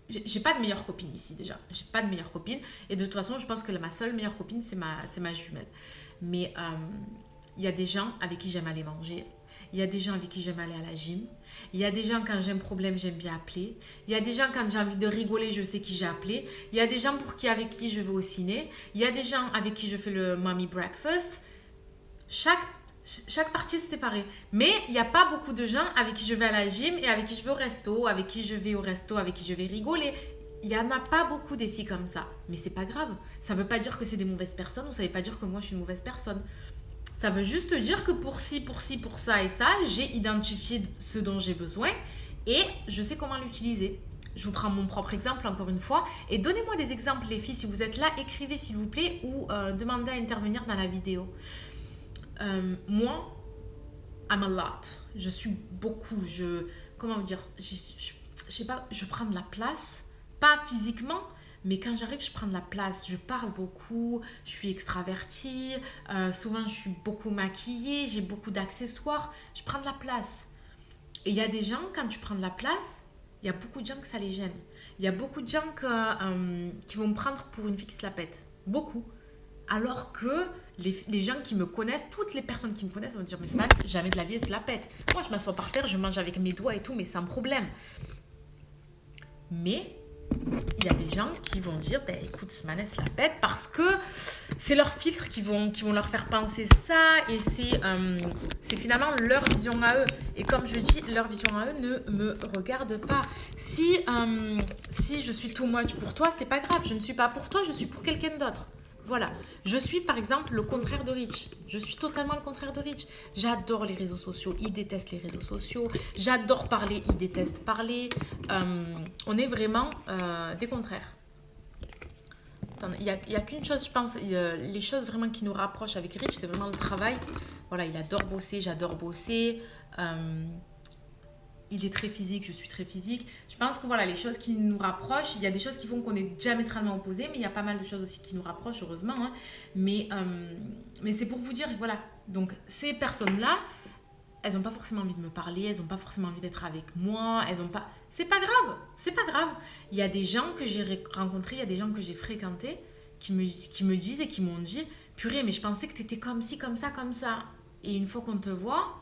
J'ai pas de meilleure copine ici déjà. J'ai pas de meilleure copine. Et de toute façon, je pense que ma seule meilleure copine, c'est ma jumelle. Mais il y a des gens avec qui j'aime aller manger. Il y a des gens avec qui j'aime aller à la gym. Il y a des gens, quand j'ai un problème, j'aime bien appeler. Il y a des gens, quand j'ai envie de rigoler, je sais qui j'ai appelé. Il y a des gens avec qui je vais au ciné. Il y a des gens avec qui je fais le mommy breakfast. Chaque partie est séparée. Mais il n'y a pas beaucoup de gens avec qui je vais à la gym et avec qui je vais au resto, avec qui je vais rigoler. Il n'y en a pas beaucoup des filles comme ça. Mais c'est pas grave. Ça ne veut pas dire que c'est des mauvaises personnes ou ça ne veut pas dire que moi je suis une mauvaise personne. Ça veut juste dire que pour ça et ça, j'ai identifié ce dont j'ai besoin et je sais comment l'utiliser. Je vous prends mon propre exemple encore une fois. Et donnez-moi des exemples les filles. Si vous êtes là, écrivez s'il vous plaît ou demandez à intervenir dans la vidéo. Moi, I'm a lot. Je suis beaucoup. Comment vous dire, je sais pas, je prends de la place, pas physiquement, Mais quand j'arrive, je prends de la place. Je parle beaucoup, je suis extravertie. Souvent, je suis beaucoup maquillée, j'ai beaucoup d'accessoires. Je prends de la place. Et il y a des gens, quand tu prends de la place, il y a beaucoup de gens que ça les gêne. Il y a beaucoup de gens qui vont me prendre pour une fille qui se la pète. Beaucoup. Alors que les gens qui me connaissent, toutes les personnes qui me connaissent vont dire, mais Sman, jamais de la vie, elle se la pète. Moi, je m'assois par terre, je mange avec mes doigts et tout, mais sans problème. Mais il y a des gens qui vont dire, ben écoute, Sman, elle se la pète, parce que c'est leurs filtres qui vont leur faire penser ça, et c'est finalement leur vision à eux. Et comme je dis, leur vision à eux ne me regarde pas. Si je suis too much pour toi, c'est pas grave, je ne suis pas pour toi, je suis pour quelqu'un d'autre. Voilà. Je suis par exemple le contraire de Rich. Je suis totalement le contraire de Rich. J'adore les réseaux sociaux. Il déteste les réseaux sociaux. J'adore parler. Il déteste parler. On est vraiment des contraires. Il n'y a qu'une chose, je pense. Les choses vraiment qui nous rapprochent avec Rich, c'est vraiment le travail. Voilà, il adore bosser. J'adore bosser. Il est très physique, je suis très physique. Je pense que voilà, les choses qui nous rapprochent, il y a des choses qui font qu'on est diamétralement opposés, mais il y a pas mal de choses aussi qui nous rapprochent, heureusement. Hein. Mais c'est pour vous dire, voilà. Donc, ces personnes-là, elles n'ont pas forcément envie de me parler, elles n'ont pas forcément envie d'être avec moi, elles n'ont pas... C'est pas grave, c'est pas grave. Il y a des gens que j'ai rencontrés, il y a des gens que j'ai fréquentés qui me disent et qui m'ont dit, purée, mais je pensais que tu étais comme ci, comme ça, comme ça. Et une fois qu'on te voit...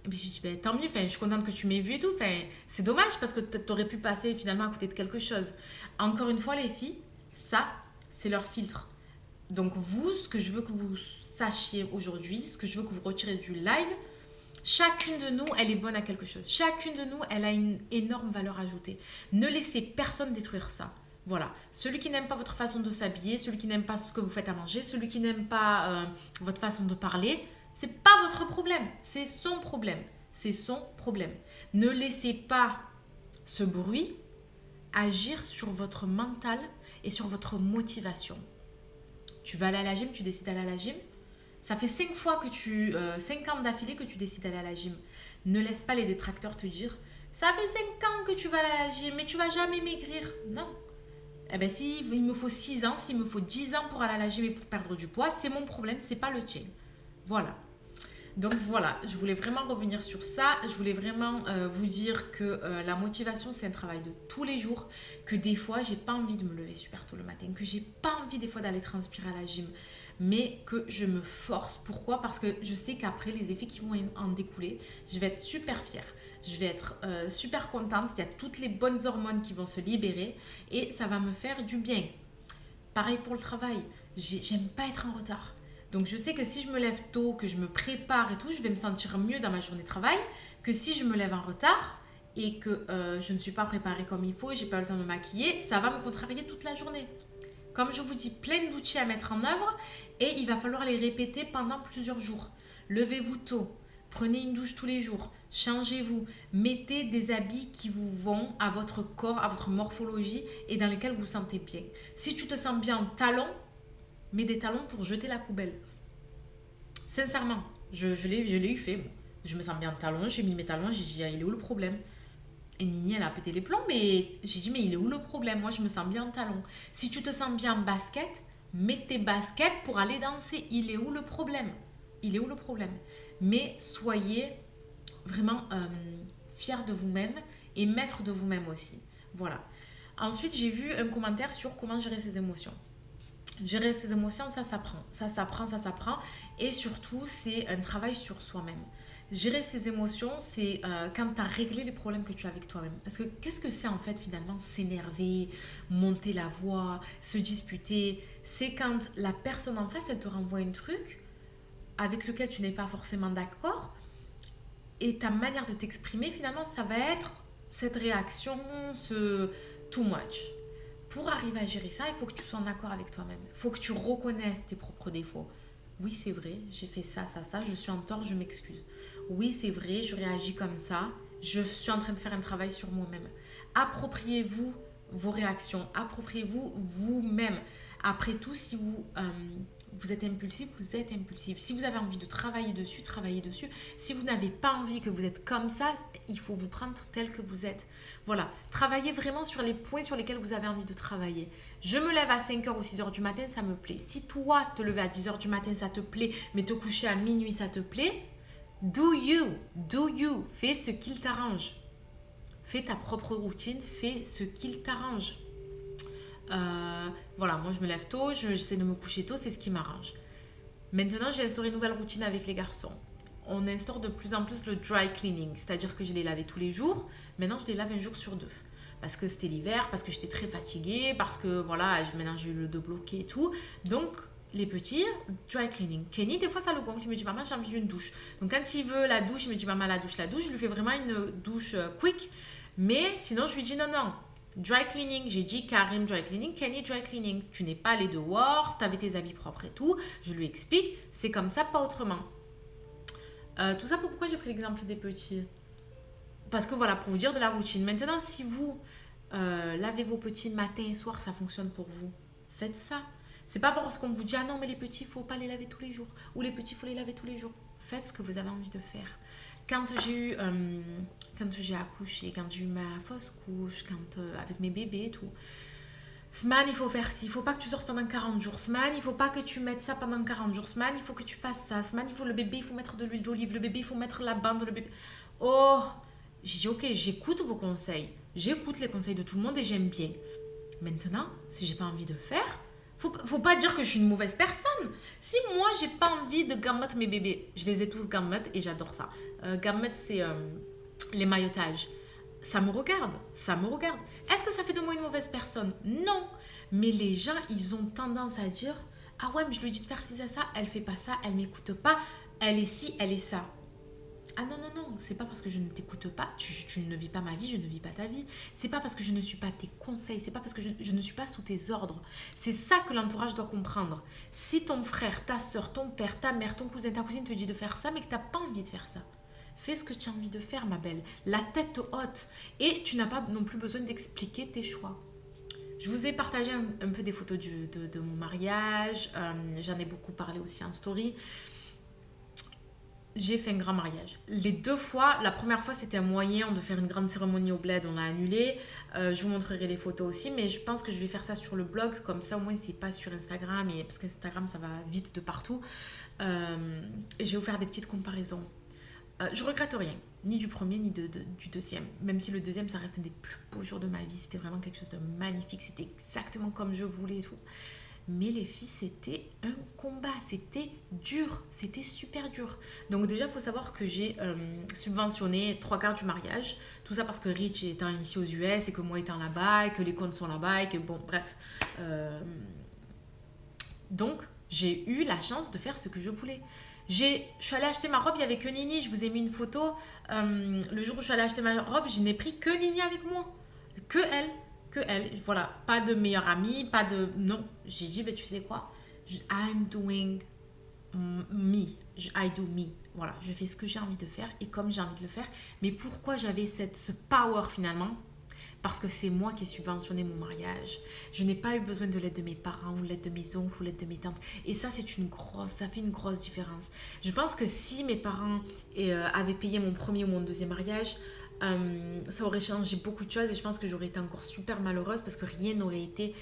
Et puis je me dis, ben, tant mieux, je suis contente que tu m'aies vu et tout. C'est dommage parce que tu aurais pu passer finalement à côté de quelque chose. Encore une fois, les filles, ça, c'est leur filtre. Donc vous, ce que je veux que vous sachiez aujourd'hui, ce que je veux que vous retirez du live, chacune de nous, elle est bonne à quelque chose. Chacune de nous, elle a une énorme valeur ajoutée. Ne laissez personne détruire ça. Voilà. Celui qui n'aime pas votre façon de s'habiller, celui qui n'aime pas ce que vous faites à manger, celui qui n'aime pas votre façon de parler, c'est pas votre problème, c'est son problème. C'est son problème. Ne laissez pas ce bruit agir sur votre mental et sur votre motivation. Tu vas aller à la gym, tu décides d'aller à la gym. Ça fait 5 ans d'affilée que tu décides d'aller à la gym. Ne laisse pas les détracteurs te dire « Ça fait 5 ans que tu vas aller à la gym, mais tu vas jamais maigrir. » Non. Eh bien, s'il me faut 6 ans, s'il me faut 10 ans pour aller à la gym et pour perdre du poids, c'est mon problème, c'est pas le tien. Voilà. Donc voilà, je voulais vraiment revenir sur ça. Je voulais vraiment vous dire que la motivation, c'est un travail de tous les jours. Que des fois, j'ai pas envie de me lever super tôt le matin. Que j'ai pas envie des fois d'aller transpirer à la gym. Mais que je me force. Pourquoi ? Parce que je sais qu'après, les effets qui vont en découler, je vais être super fière. Je vais être super contente. Il y a toutes les bonnes hormones qui vont se libérer. Et ça va me faire du bien. Pareil pour le travail. J'aime pas être en retard. Donc, je sais que si je me lève tôt, que je me prépare et tout, je vais me sentir mieux dans ma journée de travail que si je me lève en retard et que je ne suis pas préparée comme il faut, j'ai pas eu le temps de me maquiller, ça va me contrarier toute la journée. Comme je vous dis, plein d'outils à mettre en œuvre et il va falloir les répéter pendant plusieurs jours. Levez-vous tôt, prenez une douche tous les jours, changez-vous, mettez des habits qui vous vont à votre corps, à votre morphologie et dans lesquels vous vous sentez bien. Si tu te sens bien en talons, mets des talons pour jeter la poubelle. Sincèrement, je l'ai eu fait. Bon. Je me sens bien en talons, j'ai mis mes talons, j'ai dit, il est où le problème ? Et Nini, elle a pété les plombs, mais j'ai dit, mais il est où le problème ? Moi, je me sens bien en talons. Si tu te sens bien en basket, mets tes baskets pour aller danser. Il est où le problème ? Il est où le problème ? Mais soyez vraiment fiers de vous-même et maîtres de vous-même aussi. Voilà. Ensuite, j'ai vu un commentaire sur comment gérer ses émotions. Gérer ses émotions, ça s'apprend. Ça s'apprend. Et surtout, c'est un travail sur soi-même. Gérer ses émotions, c'est quand tu as réglé les problèmes que tu as avec toi-même. Parce que qu'est-ce que c'est en fait finalement s'énerver, monter la voix, se disputer ? C'est quand la personne en face, elle te renvoie un truc avec lequel tu n'es pas forcément d'accord. Et ta manière de t'exprimer, finalement, ça va être cette réaction, ce too much. Pour arriver à gérer ça, il faut que tu sois en accord avec toi-même. Il faut que tu reconnaisses tes propres défauts. Oui, c'est vrai, j'ai fait ça, je suis en tort, je m'excuse. Oui, c'est vrai, je réagis comme ça, je suis en train de faire un travail sur moi-même. Appropriez-vous vos réactions, appropriez-vous vous-même. Après tout, si vous Vous êtes impulsif, vous êtes impulsif. Si vous avez envie de travailler dessus, travaillez dessus. Si vous n'avez pas envie, que vous êtes comme ça, il faut vous prendre tel que vous êtes. Voilà, travaillez vraiment sur les points sur lesquels vous avez envie de travailler. Je me lève à 5h ou 6h du matin, ça me plaît. Si toi, te lever à 10h du matin, ça te plaît, mais te coucher à minuit, ça te plaît, do you, fais ce qu'il t'arrange. Fais ta propre routine, fais ce qu'il t'arrange. Voilà, moi je me lève tôt, j'essaie de me coucher tôt, c'est ce qui m'arrange. Maintenant, j'ai instauré une nouvelle routine avec les garçons. On instaure de plus en plus le dry cleaning, c'est-à-dire que je les lavais tous les jours. Maintenant, je les lave un jour sur deux. Parce que c'était l'hiver, parce que j'étais très fatiguée, parce que voilà, maintenant j'ai eu le dos bloqué et tout. Donc, les petits, dry cleaning. Kenny, des fois, ça le gonfle. Il me dit, maman, j'ai envie d'une douche. Donc, quand il veut la douche, il me dit, maman, la douche. Je lui fais vraiment une douche quick. Mais sinon, je lui dis, non, non. Dry cleaning, j'ai dit Karim dry cleaning, Kenny dry cleaning. Tu n'es pas allé dehors, tu avais tes habits propres et tout. Je lui explique, c'est comme ça, pas autrement. Tout ça pourquoi j'ai pris l'exemple des petits. Parce que voilà, pour vous dire de la routine. Maintenant, si vous lavez vos petits matin et soir, ça fonctionne pour vous. Faites ça. C'est pas parce qu'on vous dit ah non mais les petits, il faut pas les laver tous les jours. Ou les petits, il faut les laver tous les jours. Faites ce que vous avez envie de faire. Quand j'ai accouché, quand j'ai eu ma fausse couche, avec mes bébés et tout. Sman, il faut faire ci, il faut pas que tu sortes pendant 40 jours. Sman, il faut pas que tu mettes ça pendant 40 jours. Sman, il faut que tu fasses ça. Sman, le bébé, il faut mettre de l'huile d'olive. Le bébé, il faut mettre la bande. Le bébé. Oh, j'ai dit ok, j'écoute vos conseils. J'écoute les conseils de tout le monde et j'aime bien. Maintenant, si j'ai pas envie de faire, faut pas dire que je suis une mauvaise personne. Si moi, j'ai pas envie de gammoter mes bébés, je les ai tous gammotes et j'adore ça. Gammote, c'est les maillotages. Ça me regarde. Est-ce que ça fait de moi une mauvaise personne? Non. Mais les gens, ils ont tendance à dire ah ouais, mais je lui dis de faire ci, ça, elle fait pas ça, elle m'écoute pas, elle est ci, elle est ça. Ah non, non, non, c'est pas parce que je ne t'écoute pas, tu ne vis pas ma vie, je ne vis pas ta vie. C'est pas parce que je ne suis pas tes conseils, c'est pas parce que je ne suis pas sous tes ordres. C'est ça que l'entourage doit comprendre. Si ton frère, ta soeur, ton père, ta mère, ton cousin, ta cousine te dit de faire ça, mais que tu n'as pas envie de faire ça, fais ce que tu as envie de faire, ma belle. La tête haute. Et tu n'as pas non plus besoin d'expliquer tes choix. Je vous ai partagé un peu des photos de mon mariage. J'en ai beaucoup parlé aussi en story. J'ai fait un grand mariage. Les 2 fois, la première fois c'était un moyen de faire une grande cérémonie au bled, on l'a annulé. Je vous montrerai les photos aussi, mais je pense que je vais faire ça sur le blog, comme ça au moins c'est pas sur Instagram, parce qu'Instagram ça va vite de partout. Et je vais vous faire des petites comparaisons. Je regrette rien, ni du premier ni du deuxième. Même si le deuxième ça reste un des plus beaux jours de ma vie, c'était vraiment quelque chose de magnifique, c'était exactement comme je voulais et tout. Mais les filles, c'était un combat, c'était dur, c'était super dur. Donc déjà, il faut savoir que j'ai subventionné 3/4 du mariage. Tout ça parce que Rich étant ici aux US et que moi étant là-bas et que les comptes sont là-bas et que bon, bref. Donc, j'ai eu la chance de faire ce que je voulais. Je suis allée acheter ma robe, il n'y avait que Nini, je vous ai mis une photo. Le jour où je suis allée acheter ma robe, je n'ai pris que Nini avec moi. Que elle, voilà, pas de meilleure amie, pas de... Non, j'ai dit, tu sais quoi, I'm doing me, I do me, voilà, je fais ce que j'ai envie de faire et comme j'ai envie de le faire. Mais pourquoi j'avais ce power finalement? Parce que c'est moi qui ai subventionné mon mariage. Je n'ai pas eu besoin de l'aide de mes parents ou l'aide de mes oncles ou l'aide de mes tantes. Et ça, ça fait une grosse différence. Je pense que si mes parents avaient payé mon premier ou mon deuxième mariage, ça aurait changé beaucoup de choses et je pense que j'aurais été encore super malheureuse parce que rien n'aurait été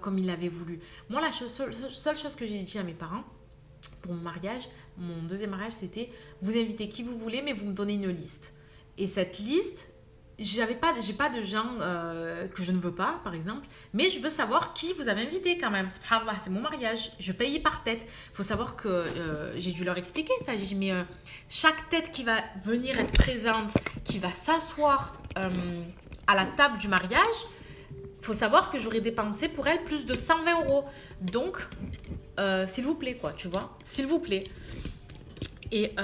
comme ils l'avaient voulu. Moi, la seule chose que j'ai dit à mes parents pour mon mariage, mon deuxième mariage, c'était vous invitez qui vous voulez, mais vous me donnez une liste. Et cette liste, j'ai pas de gens que je ne veux pas, par exemple, mais je veux savoir qui vous avez invité quand même. C'est mon mariage, je paye par tête. Il faut savoir que j'ai dû leur expliquer ça. J'ai dit, mais chaque tête qui va venir être présente, qui va s'asseoir à la table du mariage, il faut savoir que j'aurais dépensé pour elle plus de 120 €. Donc, s'il vous plaît, quoi, tu vois, s'il vous plaît. Et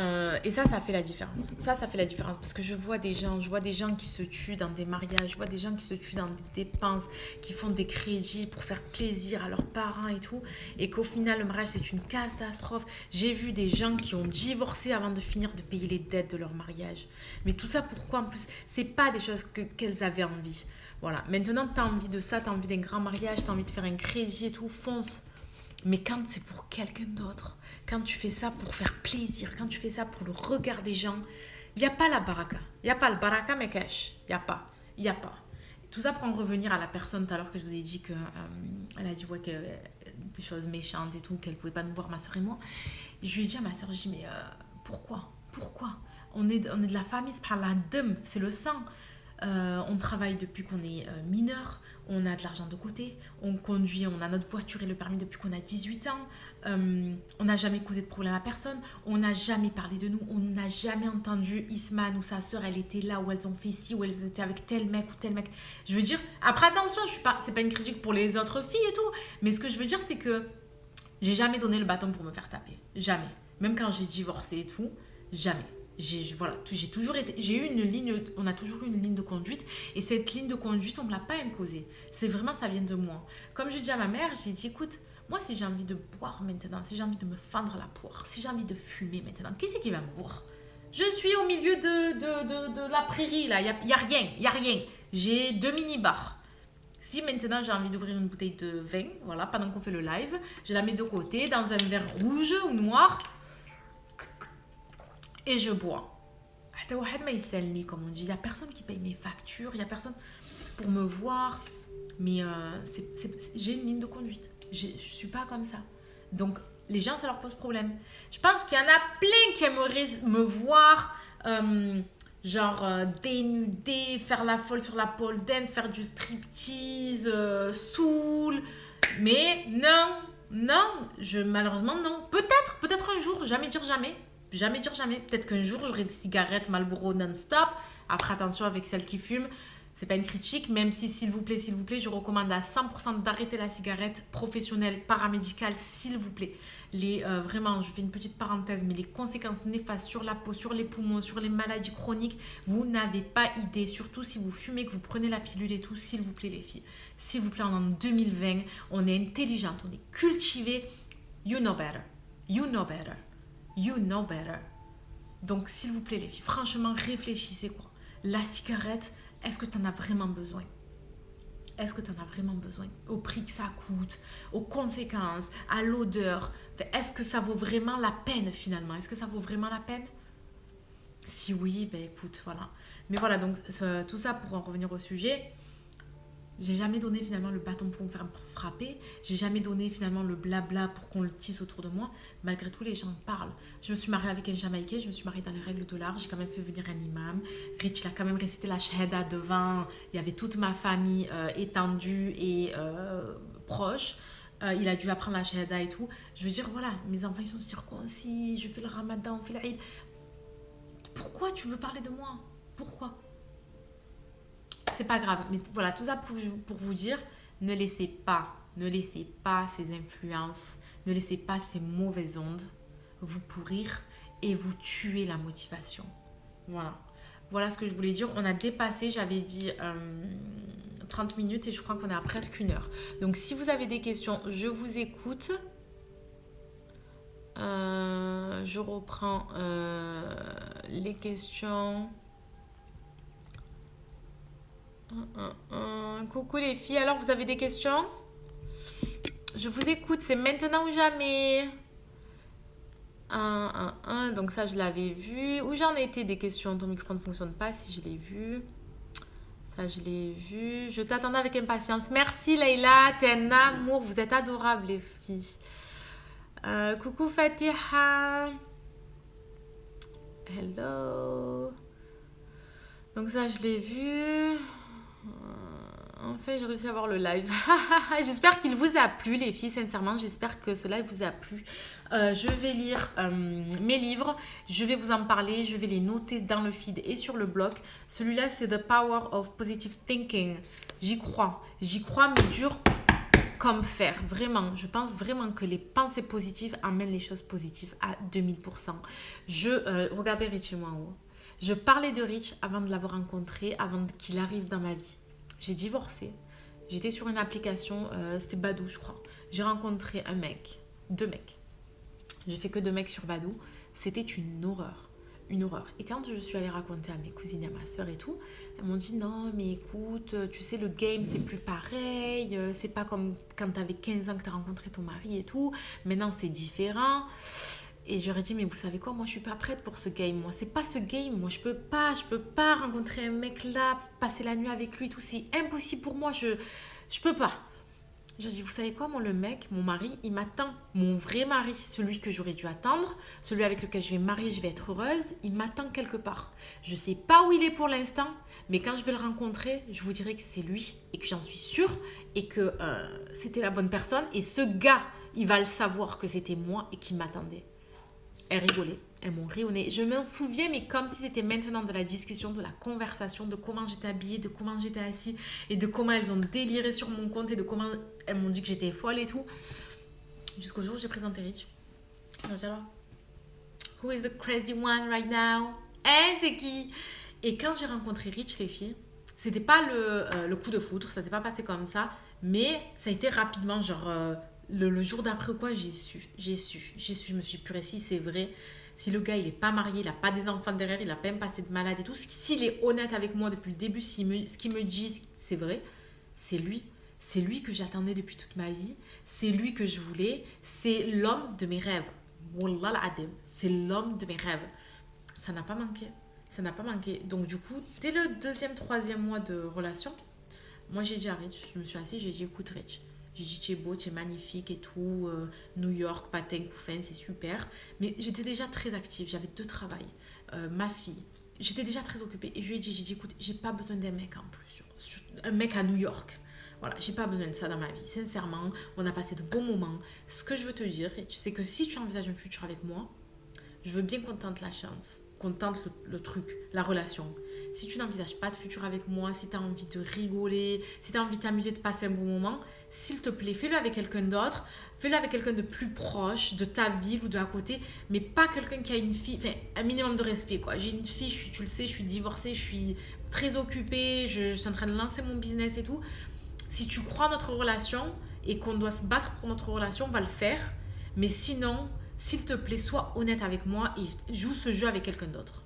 ça fait la différence. Ça fait la différence parce que je vois des gens qui se tuent dans des mariages, je vois des gens qui se tuent dans des dépenses, qui font des crédits pour faire plaisir à leurs parents et tout, et qu'au final, le mariage, c'est une catastrophe. J'ai vu des gens qui ont divorcé avant de finir de payer les dettes de leur mariage. Mais tout ça, pourquoi? En plus, c'est pas des choses qu'elles avaient envie. Voilà. Maintenant, tu as envie de ça, tu as envie d'un grand mariage, tu as envie de faire un crédit et tout, fonce. Mais quand c'est pour quelqu'un d'autre, quand tu fais ça pour faire plaisir, quand tu fais ça pour le regard des gens, il n'y a pas la baraka. Il n'y a pas le baraka mais cash. Il n'y a pas. Il n'y a pas. Tout ça pour en revenir à la personne tout à l'heure que je vous ai dit qu'elle a dit ouais, que, des choses méchantes et tout, qu'elle ne pouvait pas nous voir, ma soeur et moi. Je lui ai dit à ma soeur, je dis mais pourquoi on est de la famille, c'est le sang. On travaille depuis qu'on est mineur, on a de l'argent de côté, on conduit, on a notre voiture et le permis depuis qu'on a 18 ans, on n'a jamais causé de problème à personne, on n'a jamais parlé de nous, on n'a jamais entendu Isman ou sa soeur, elle était là, ou elles ont fait ci, ou elles étaient avec tel mec ou tel mec. Je veux dire, après attention, c'est pas une critique pour les autres filles et tout, mais ce que je veux dire c'est que j'ai jamais donné le bâton pour me faire taper, jamais. Même quand j'ai divorcé et tout, jamais. J'ai eu une ligne, on a toujours eu une ligne de conduite et cette ligne de conduite, on ne me l'a pas imposée. C'est vraiment, ça vient de moi. Comme je dis à ma mère, j'ai dit, écoute, moi, si j'ai envie de boire maintenant, si j'ai envie de me fendre la poire, si j'ai envie de fumer maintenant, qui c'est qui va me voir? Je suis au milieu de la prairie, là, il y a rien. J'ai 2 mini-bars. Si maintenant j'ai envie d'ouvrir une bouteille de vin, voilà, pendant qu'on fait le live, je la mets de côté dans un verre rouge ou noir. Et je bois. Comme on dit, il n'y a personne qui paye mes factures, il n'y a personne pour me voir. Mais j'ai une ligne de conduite. Je ne suis pas comme ça. Donc, les gens, ça leur pose problème. Je pense qu'il y en a plein qui aimeraient me voir, dénudée, faire la folle sur la pole dance, faire du striptease, saoul. Mais malheureusement, non. Peut-être un jour, jamais dire jamais. Jamais dire jamais. Peut-être qu'un jour, j'aurai des cigarettes Marlboro non-stop. Après, attention avec celles qui fument. C'est pas une critique, même si, s'il vous plaît, je recommande à 100% d'arrêter la cigarette professionnelle, paramédicale, s'il vous plaît. Vraiment, je fais une petite parenthèse, mais les conséquences néfastes sur la peau, sur les poumons, sur les maladies chroniques, vous n'avez pas idée. Surtout si vous fumez, que vous prenez la pilule et tout, s'il vous plaît, les filles. S'il vous plaît, on est en 2020, on est intelligente, on est cultivé. You know better. You know better. You know better. Donc, s'il vous plaît, les filles, franchement, réfléchissez quoi. La cigarette, est-ce que tu en as vraiment besoin? Est-ce que tu en as vraiment besoin? Au prix que ça coûte, aux conséquences, à l'odeur. Est-ce que ça vaut vraiment la peine finalement? Est-ce que ça vaut vraiment la peine? Si oui, ben écoute, voilà. Mais voilà, donc tout ça pour en revenir au sujet. J'ai jamais donné finalement le bâton pour me faire frapper. J'ai jamais donné finalement le blabla pour qu'on le tisse autour de moi. Malgré tout, les gens parlent. Je me suis mariée avec un Jamaïcain, je me suis mariée dans les règles de l'art. J'ai quand même fait venir un imam. Rich, il a quand même récité la shahada devant. Il y avait toute ma famille étendue et proche. Il a dû apprendre la shahada et tout. Je veux dire, voilà, mes enfants ils sont circoncis. Je fais le ramadan, on fait l'Aïd. Pourquoi tu veux parler de moi? Pourquoi? C'est pas grave, mais voilà, tout ça pour vous dire, ne laissez pas ces influences, ne laissez pas ces mauvaises ondes vous pourrir et vous tuer la motivation. Voilà ce que je voulais dire. On a dépassé, j'avais dit 30 minutes et je crois qu'on est à presque 1 heure. Donc si vous avez des questions, je vous écoute. Je reprends les questions. Coucou les filles, alors vous avez des questions? Je vous écoute, c'est maintenant ou jamais. Donc ça je l'avais vu. Où j'en étais des questions? Ton micro ne fonctionne pas, si je l'ai vu. Ça je l'ai vu. Je t'attendais avec impatience. Merci Leïla, t'es un amour, vous êtes adorables les filles. Coucou Fatiha. Hello. Donc ça je l'ai vu. Enfin, j'ai réussi à voir le live. J'espère qu'il vous a plu, les filles. Sincèrement, j'espère que ce live vous a plu. Je vais lire mes livres. Je vais vous en parler. Je vais les noter dans le feed et sur le blog. Celui-là, c'est The Power of Positive Thinking. J'y crois. J'y crois, mais dur comme fer. Vraiment. Je pense vraiment que les pensées positives amènent les choses positives à 2000%. Regardez Rich et moi en haut. Je parlais de Rich avant de l'avoir rencontré, avant qu'il arrive dans ma vie. J'ai divorcé. J'étais sur une application, c'était Badoo, je crois. J'ai rencontré 2 mecs. J'ai fait que 2 mecs sur Badoo. C'était une horreur. une horreur. Et quand je suis allée raconter à mes cousines et à ma soeur et tout, elles m'ont dit non mais écoute, tu sais le game c'est plus pareil, c'est pas comme quand t'avais 15 ans que t'as rencontré ton mari et tout, maintenant c'est différent. Et j'aurais dit mais vous savez quoi, moi je suis pas prête pour ce game, moi c'est pas ce game, moi je peux pas rencontrer un mec là, passer la nuit avec lui, tout c'est impossible pour moi, je peux pas. J'ai dit, vous savez quoi, moi, le mec, mon mari, il m'attend. Mon vrai mari, celui que j'aurais dû attendre, celui avec lequel je vais me marier, je vais être heureuse, il m'attend quelque part. Je ne sais pas où il est pour l'instant, mais quand je vais le rencontrer, je vous dirai que c'est lui et que j'en suis sûre et que c'était la bonne personne. Et ce gars, il va le savoir que c'était moi et qu'il m'attendait. Elles rigolaient, elles m'ont ri au nez. Je m'en souviens, mais comme si c'était maintenant de la discussion, de la conversation, de comment j'étais habillée, de comment j'étais assise et de comment elles ont déliré sur mon compte et de comment elles m'ont dit que j'étais folle et tout. Jusqu'au jour où j'ai présenté Rich. J'ai dit alors, who is the crazy one right now? C'est qui? Et quand j'ai rencontré Rich, les filles, c'était pas le coup de foudre, ça s'est pas passé comme ça, mais ça a été rapidement, genre... Le jour d'après ou quoi, j'ai su, je me suis purée, si c'est vrai, si le gars il est pas marié, il a pas des enfants derrière, il a pas même passé de malade et tout, s'il est honnête avec moi depuis le début, ce qu'il me dit c'est vrai, c'est lui que j'attendais depuis toute ma vie, c'est lui que je voulais, c'est l'homme de mes rêves, Wallah l'adem, c'est l'homme de mes rêves, ça n'a pas manqué, donc du coup, dès le deuxième, troisième mois de relation, moi j'ai dit à Rich, je me suis assise, j'ai dit écoute Rich, j'ai dit, tu es beau, tu es magnifique et tout. New York, patin, couffin, c'est super. Mais j'étais déjà très active. J'avais 2 travails. Ma fille. J'étais déjà très occupée. Et je lui ai dit, écoute, j'ai pas besoin d'un mec en plus. Un mec à New York. Voilà, j'ai pas besoin de ça dans ma vie. Sincèrement, on a passé de bons moments. Ce que je veux te dire, c'est que si tu envisages un futur avec moi, je veux bien qu'on tente la chance. Qu'on tente le truc, la relation. Si tu n'envisages pas de futur avec moi, si tu as envie de rigoler, si tu as envie de t'amuser, de passer un bon moment, s'il te plaît, fais-le avec quelqu'un d'autre, fais-le avec quelqu'un de plus proche, de ta ville ou de à côté, mais pas quelqu'un qui a une fille, enfin un minimum de respect quoi. J'ai une fille, tu le sais, je suis divorcée, je suis très occupée, je suis en train de lancer mon business et tout. Si tu crois en notre relation et qu'on doit se battre pour notre relation, on va le faire, mais sinon, s'il te plaît, sois honnête avec moi et joue ce jeu avec quelqu'un d'autre.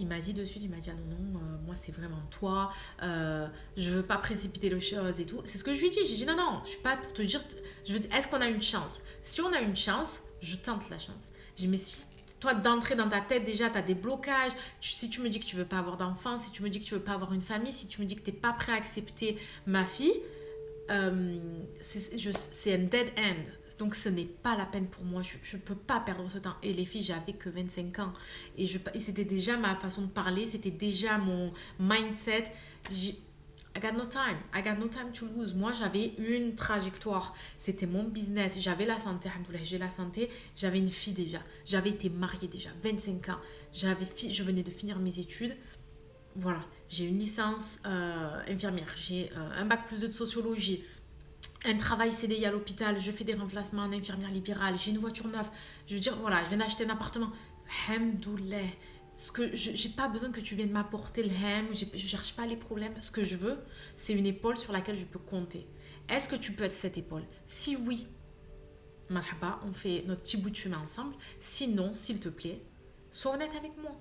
Il m'a dit dessus, il m'a dit ah non, moi c'est vraiment toi, je veux pas précipiter les choses et tout. C'est ce que je lui ai dit, j'ai dit non, je suis pas pour te dire, est-ce qu'on a une chance? Si on a une chance, je tente la chance. J'ai dit mais si toi d'entrer dans ta tête déjà, tu as des blocages, si tu me dis que tu veux pas avoir d'enfant, si tu me dis que tu veux pas avoir une famille, si tu me dis que tu n'es pas prêt à accepter ma fille, c'est un dead end. Donc ce n'est pas la peine pour moi, je ne peux pas perdre ce temps. Et les filles, j'avais que 25 ans. Et c'était déjà ma façon de parler, c'était déjà mon mindset. I got no time to lose. Moi, j'avais une trajectoire. C'était mon business. J'avais la santé, alhamdoulilah, j'ai la santé. J'avais une fille déjà. J'avais été mariée déjà, 25 ans. Je venais de finir mes études. Voilà, j'ai une licence infirmière. J'ai un bac plus 2 de sociologie. Un travail CDI à l'hôpital, je fais des remplacements en infirmière libérale, j'ai une voiture neuve, je veux dire, voilà, je viens d'acheter un appartement. Alhamdoulilah. J'ai pas besoin que tu viennes m'apporter le ham, je cherche pas les problèmes. Ce que je veux, c'est une épaule sur laquelle je peux compter. Est-ce que tu peux être cette épaule? Si oui, marhaba, on fait notre petit bout de chemin ensemble. Sinon, s'il te plaît, sois honnête avec moi.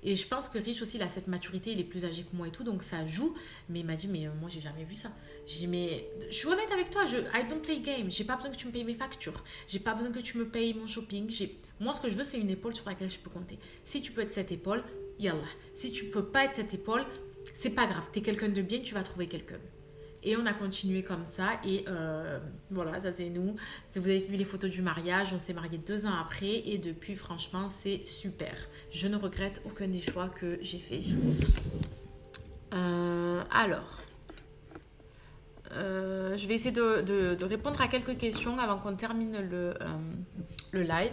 Et je pense que Rich aussi, il a cette maturité, il est plus âgé que moi et tout, donc ça joue. Mais il m'a dit, mais moi, j'ai jamais vu ça. J'ai dit, mais je suis honnête avec toi, I don't play game. J'ai pas besoin que tu me payes mes factures. J'ai pas besoin que tu me payes mon shopping. Moi, ce que je veux, c'est une épaule sur laquelle je peux compter. Si tu peux être cette épaule, yallah. Si tu peux pas être cette épaule, c'est pas grave. T'es quelqu'un de bien, tu vas trouver quelqu'un. Et on a continué comme ça. Et voilà, ça c'est nous. Vous avez vu les photos du mariage. On s'est mariés 2 ans après. Et depuis, franchement, c'est super. Je ne regrette aucun des choix que j'ai fait. Alors, je vais essayer de répondre à quelques questions avant qu'on termine le live.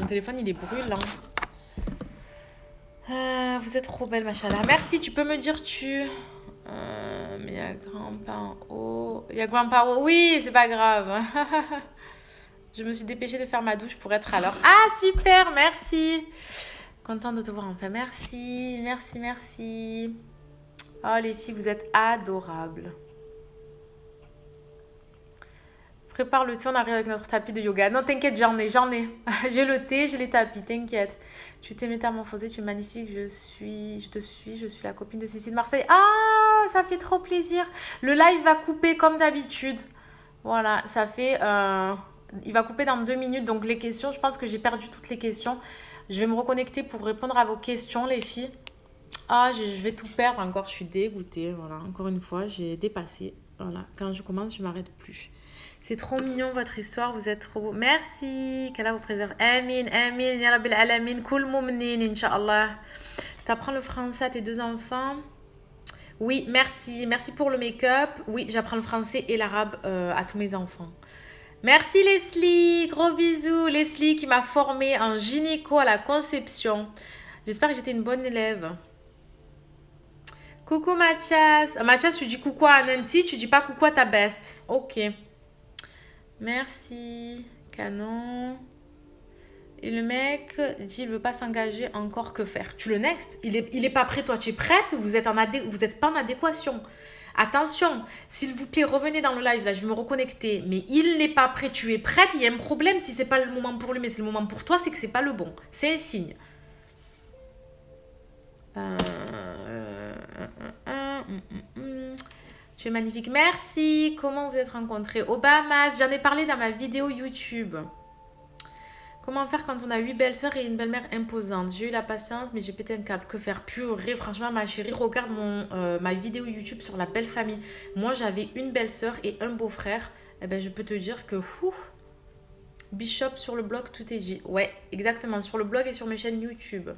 Mon téléphone, il est brûlant. Vous êtes trop belle, machallah. Merci, tu peux me dire mais il y a grand-père en haut. Il y a grand-père en haut. Oui, c'est pas grave. Je me suis dépêchée de faire ma douche pour être à l'heure. Ah, super, merci. Contente de te voir enfin. Merci. Oh, les filles, vous êtes adorables. Prépare le thé, on arrive avec notre tapis de yoga. Non, t'inquiète, j'en ai. J'ai le thé, j'ai les tapis, t'inquiète. Tu t'es métamorphosée, tu es magnifique, je suis la copine de Cécile Marseille. Ah, ça fait trop plaisir. Le live va couper comme d'habitude. Voilà, ça fait... il va couper dans 2 minutes, donc les questions, je pense que j'ai perdu toutes les questions. Je vais me reconnecter pour répondre à vos questions, les filles. Ah, je vais tout perdre encore, je suis dégoûtée. Voilà, encore une fois, j'ai dépassé. Voilà, quand je commence, je m'arrête plus. C'est trop mignon votre histoire, vous êt trop beau. Merci, qu'Allah vous préserve. Amin, amin, ya rabbil alamin, kul mu'minin, inch'Allah. T'apprends le français à tes 2 enfants? Oui, merci. Merci pour le make-up. Oui, j'apprends le français et l'arabe à tous mes enfants. Merci Leslie, gros bisous. Leslie qui m'a formée en gynéco à la conception. J'espère que j'étais une bonne élève. Coucou Mathias. Mathias, tu dis coucou à Nancy, tu dis pas coucou à ta best. Ok. Merci. Canon. Et le mec dit il veut pas s'engager encore, que faire? Tu le next. Il est pas prêt, toi tu es prête. Vous êtes pas en adéquation. Attention, s'il vous plaît, revenez dans le live. Là, je vais me reconnecter. Mais il n'est pas prêt, tu es prête. Il y a un problème. Si c'est pas le moment pour lui, mais c'est le moment pour toi, c'est que c'est pas le bon. C'est un signe. Tu es magnifique. Merci. Comment vous êtes rencontrés? Obamas. J'en ai parlé dans ma vidéo YouTube. Comment faire quand on a 8 belles-sœurs et une belle-mère imposante? J'ai eu la patience, mais j'ai pété un câble. Que faire? Purée, franchement, ma chérie, regarde ma vidéo YouTube sur la belle famille. Moi, j'avais une belle-sœur et un beau-frère. Eh ben, je peux te dire que... Bishop sur le blog, tout est dit. Ouais, exactement. Sur le blog et sur mes chaînes YouTube.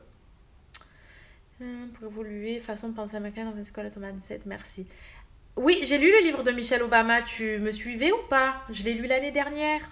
Pour évoluer, façon de penser américaine dans une école à mindset, merci. Oui, j'ai lu le livre de Michelle Obama. Tu me suivais ou pas? Je l'ai lu l'année dernière.